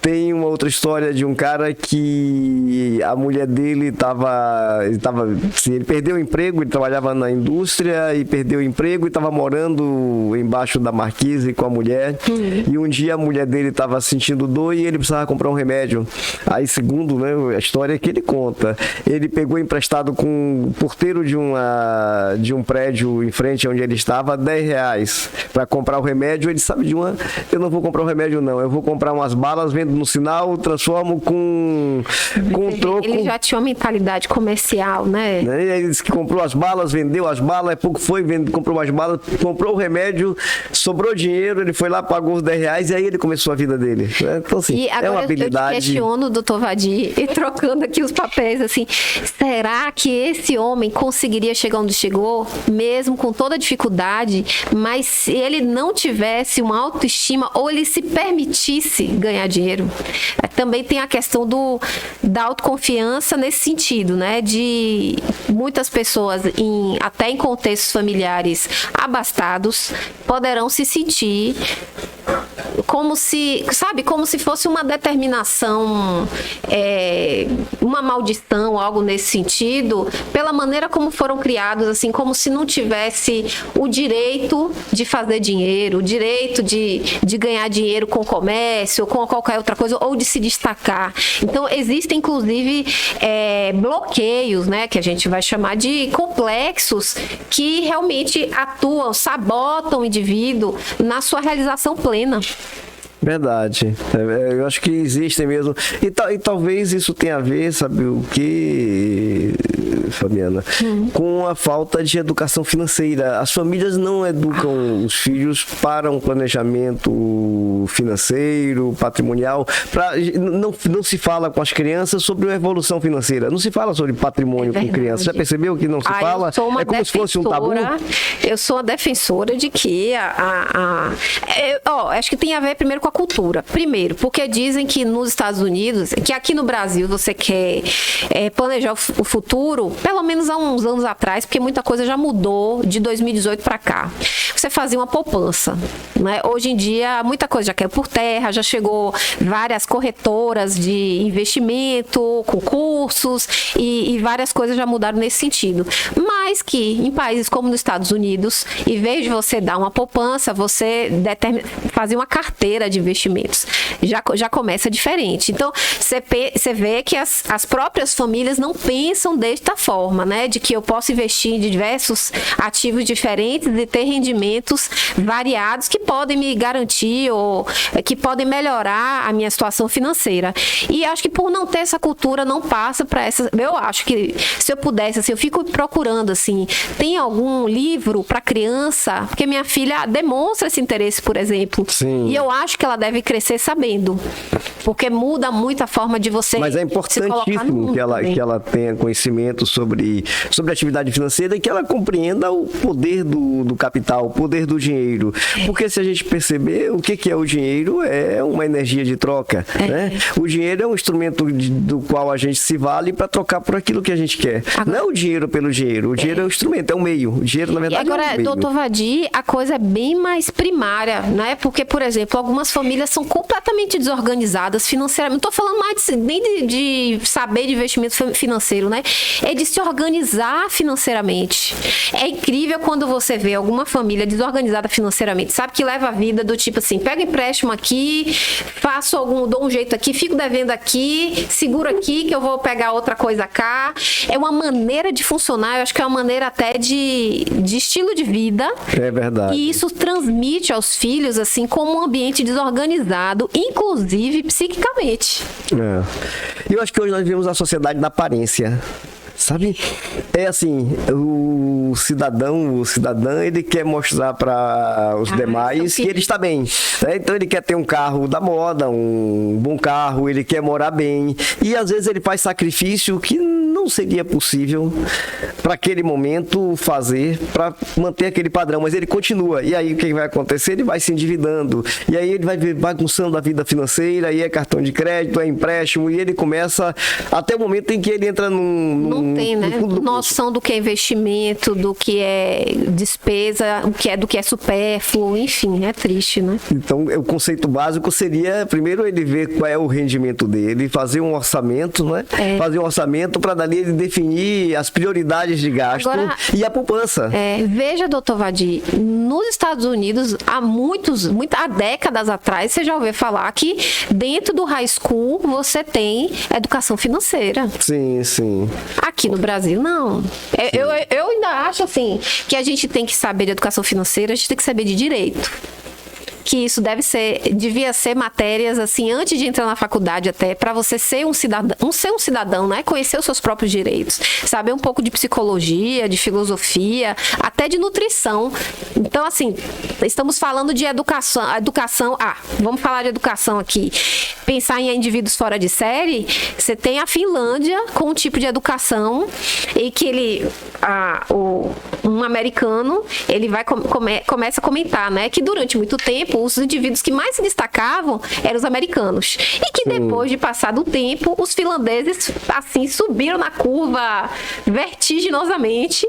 Tem uma outra história de um cara que a mulher dele assim, ele perdeu o emprego, ele trabalhava na indústria e perdeu o emprego e estava morando embaixo da marquise com a mulher. E um dia a mulher dele estava sentindo dor e ele precisava comprar um remédio. Aí, segundo, né, a história que ele conta, ele pegou emprestado com o porteiro de um prédio em frente onde ele estava R$10 para comprar o remédio. Ele sabe eu não vou comprar o remédio não, eu vou comprar umas balas, vendo no sinal, transformo com troco. Ele já tinha uma mentalidade comercial, né? Ele disse que comprou as balas, vendeu as balas, pouco foi, comprou as balas, comprou o remédio, sobrou dinheiro, ele foi lá, pagou os R$10 e aí ele começou a vida dele. Então, assim, e agora é uma habilidade. Eu te questiono, doutor Vadir, e trocando aqui os papéis, assim, será que esse homem conseguiria chegar onde chegou, mesmo com toda a dificuldade, mas se ele não tivesse uma autoestima ou ele se permitisse ganhar dinheiro? Também tem a questão da autoconfiança nesse sentido, né? De muitas pessoas, até em contextos familiares abastados, poderão se sentir como se fosse uma determinação, uma maldição, algo nesse sentido, pela maneira como foram criados, assim, como se não tivesse o direito de fazer dinheiro, o direito de ganhar dinheiro com comércio, ou com qualquer outra coisa, ou de se destacar. Então, existem, inclusive, bloqueios, né, que a gente vai chamar de complexos, que realmente atuam, sabotam o indivíduo na sua realização plena. Verdade. Eu acho que existem mesmo. E talvez isso tenha a ver, sabe o que, Fabiana? Com a falta de educação financeira. As famílias não educam os filhos para um planejamento financeiro, patrimonial. Não se fala com as crianças sobre uma evolução financeira. Não se fala sobre patrimônio com crianças. Já percebeu que não se fala? É como se fosse um tabu? Eu sou uma defensora de que acho que tem a ver primeiro com a cultura. Primeiro, porque dizem que nos Estados Unidos, que aqui no Brasil você quer planejar o futuro, pelo menos há uns anos atrás, porque muita coisa já mudou de 2018 para cá. Você fazia uma poupança, né? Hoje em dia, muita coisa já caiu por terra, já chegou várias corretoras de investimento, concursos e várias coisas já mudaram nesse sentido. Mas que em países como nos Estados Unidos, em vez de você dar uma poupança, você fazia uma carteira de investimentos. Já começa diferente. Então, você vê que as próprias famílias não pensam desta forma, né? De que eu posso investir em diversos ativos diferentes e ter rendimentos variados que podem me garantir ou que podem melhorar a minha situação financeira. E acho que por não ter essa cultura, não passa para essa... Eu acho que se eu pudesse, assim, eu fico procurando, assim, tem algum livro para criança? Porque minha filha demonstra esse interesse, por exemplo. Sim. E eu acho que ela deve crescer sabendo. porque muda muito a forma de você Mas é se colocar no importantíssimo mundo também. que ela tenha conhecimento sobre a atividade financeira e que ela compreenda o poder do capital, o poder do dinheiro. Porque se a gente perceber o que é o dinheiro, é uma energia de troca. Né? O dinheiro é um instrumento do qual a gente se vale para trocar por aquilo que a gente quer. Não é o dinheiro pelo dinheiro. O dinheiro é um instrumento, é um meio. O dinheiro, na verdade, Agora, é um meio. doutor Vadir, a coisa é bem mais primária, né? Porque, por exemplo, algumas famílias são completamente desorganizadas financeiramente. Não estou falando mais nem de saber de investimento financeiro, né? É de se organizar financeiramente. É incrível quando você vê alguma família desorganizada financeiramente, sabe? Que leva a vida do tipo assim, pega empréstimo aqui, dou um jeito aqui, fico devendo aqui, seguro aqui que eu vou pegar outra coisa cá. É uma maneira de funcionar, eu acho que é uma maneira até de estilo de vida. É verdade. E isso transmite aos filhos, assim, como um ambiente desorganizado, inclusive psiquicamente. Eu acho que hoje nós vivemos a sociedade da aparência. Sabe? É assim, o cidadão, ele quer mostrar para os demais que ele está bem. Né? Então ele quer ter um carro da moda, um bom carro, ele quer morar bem. E às vezes ele faz sacrifício que não seria possível para aquele momento fazer, para manter aquele padrão, mas ele continua. E aí o que vai acontecer? Ele vai se endividando. E aí ele vai bagunçando a vida financeira, aí é cartão de crédito, é empréstimo, e ele começa até o momento em que ele entra Não tem, né? Noção do que é investimento, do que é despesa, do que é supérfluo, enfim, é triste, né? Então, o conceito básico seria, primeiro, ele ver qual é o rendimento dele, fazer um orçamento, né? Fazer um orçamento para dali ele definir as prioridades de gasto. Agora, e a poupança. Veja, doutor Vadir, nos Estados Unidos, há décadas atrás, você já ouviu falar que dentro do high school você tem educação financeira. Sim, sim. Aqui no Brasil, não. Eu ainda acho, assim, que a gente tem que saber de educação financeira, a gente tem que saber de direito. Que isso devia ser matérias, assim, antes de entrar na faculdade até, para você ser um cidadão, né? Conhecer os seus próprios direitos, saber um pouco de psicologia, de filosofia, até de nutrição. Então, assim, estamos falando de educação, vamos falar de educação aqui. Pensar em indivíduos fora de série, você tem a Finlândia com um tipo de educação e que um americano, ele começa a comentar, né? Que durante muito tempo, os indivíduos que mais se destacavam eram os americanos. E que depois de passar do tempo, os finlandeses, assim, subiram na curva vertiginosamente.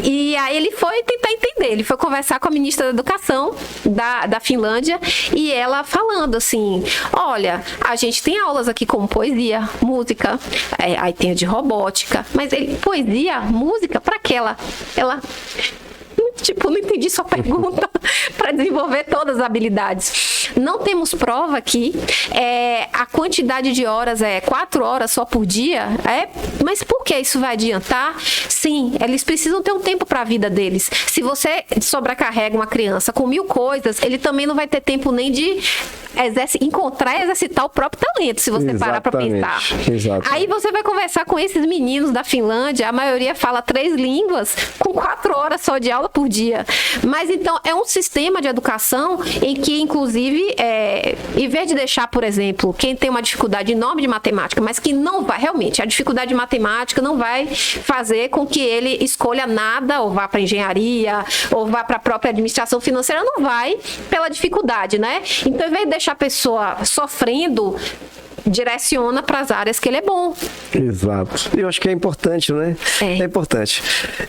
E aí ele foi tentar entender. Ele foi conversar com a ministra da Educação da Finlândia e ela falando assim, olha, a gente tem aulas aqui como poesia, música, aí tem a de robótica, mas poesia, música, para que ela não entendi sua pergunta para desenvolver todas as habilidades. Não temos prova aqui. A quantidade de horas é 4 horas só por dia. Mas por que isso vai adiantar? Sim, eles precisam ter um tempo para a vida deles. Se você sobrecarrega uma criança com 1000 coisas, ele também não vai ter tempo nem de encontrar e exercitar o próprio talento, se você parar para pensar. Exatamente. Aí você vai conversar com esses meninos da Finlândia, a maioria fala 3 línguas, com 4 horas só de aula por dia. Mas então é um sistema de educação em que, inclusive, em vez de deixar, por exemplo, quem tem uma dificuldade enorme de matemática, mas que não vai, realmente, a dificuldade de matemática não vai fazer com que ele escolha nada, ou vá para engenharia, ou vá para a própria administração financeira, não vai pela dificuldade, né? Então, em vez de deixar a pessoa sofrendo, direciona para as áreas que ele é bom. Exato. Eu acho que é importante, né? É importante.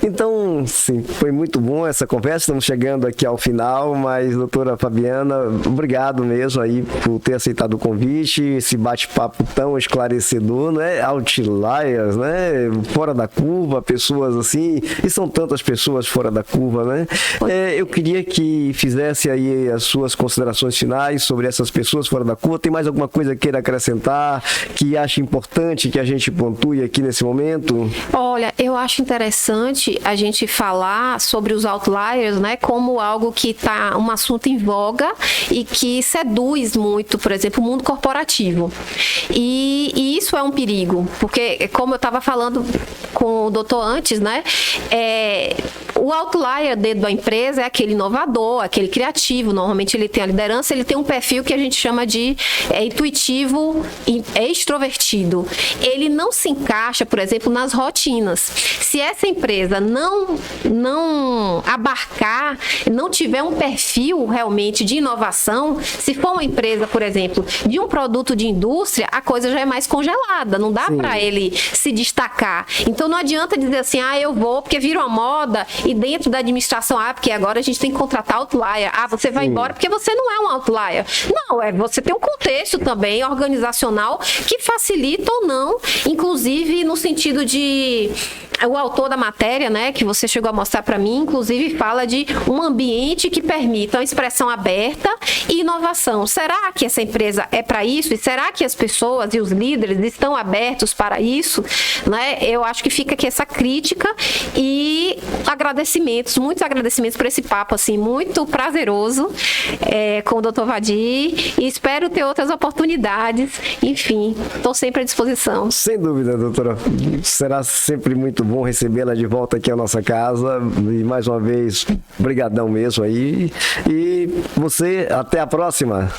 Então, sim, foi muito bom essa conversa. Estamos chegando aqui ao final, mas, doutora Fabiana, obrigado mesmo aí por ter aceitado o convite, esse bate-papo tão esclarecedor, né? Outliers, né? Fora da curva, pessoas assim, e são tantas pessoas fora da curva, né? Eu queria que fizesse aí as suas considerações finais sobre essas pessoas fora da curva. Tem mais alguma coisa que queira acrescentar, que acha importante que a gente pontue aqui nesse momento? Olha, eu acho interessante a gente falar sobre os outliers, né, como algo que está um assunto em voga e que seduz muito, por exemplo, o mundo corporativo. E isso é um perigo, porque, como eu estava falando com o doutor antes, né, O outlier dentro da empresa é aquele inovador, aquele criativo. Normalmente ele tem a liderança, ele tem um perfil que a gente chama de intuitivo e extrovertido. Ele não se encaixa, por exemplo, nas rotinas. Se essa empresa não abarcar, não tiver um perfil realmente de inovação, se for uma empresa, por exemplo, de um produto de indústria, a coisa já é mais congelada, não dá para ele se destacar. Então não adianta dizer assim, eu vou porque virou a moda e dentro da administração, porque agora a gente tem que contratar outlier. Você vai embora porque você não é um outlier. Não, você tem um contexto também organizacional que facilita ou não, inclusive no sentido de o autor da matéria, né, que você chegou a mostrar para mim, inclusive fala de um ambiente que permita uma expressão aberta e inovação. Será que essa empresa é para isso? E será que as pessoas e os líderes estão abertos para isso? Né? Eu acho que fica aqui essa crítica e agradecimentos, muitos agradecimentos por esse papo assim, muito prazeroso com o Dr. Vadir, e espero ter outras oportunidades. Enfim, estou sempre à disposição. Sem dúvida, doutora. Será sempre muito bom recebê-la de volta aqui à nossa casa. E mais uma vez, brigadão mesmo aí. E você, até a próxima.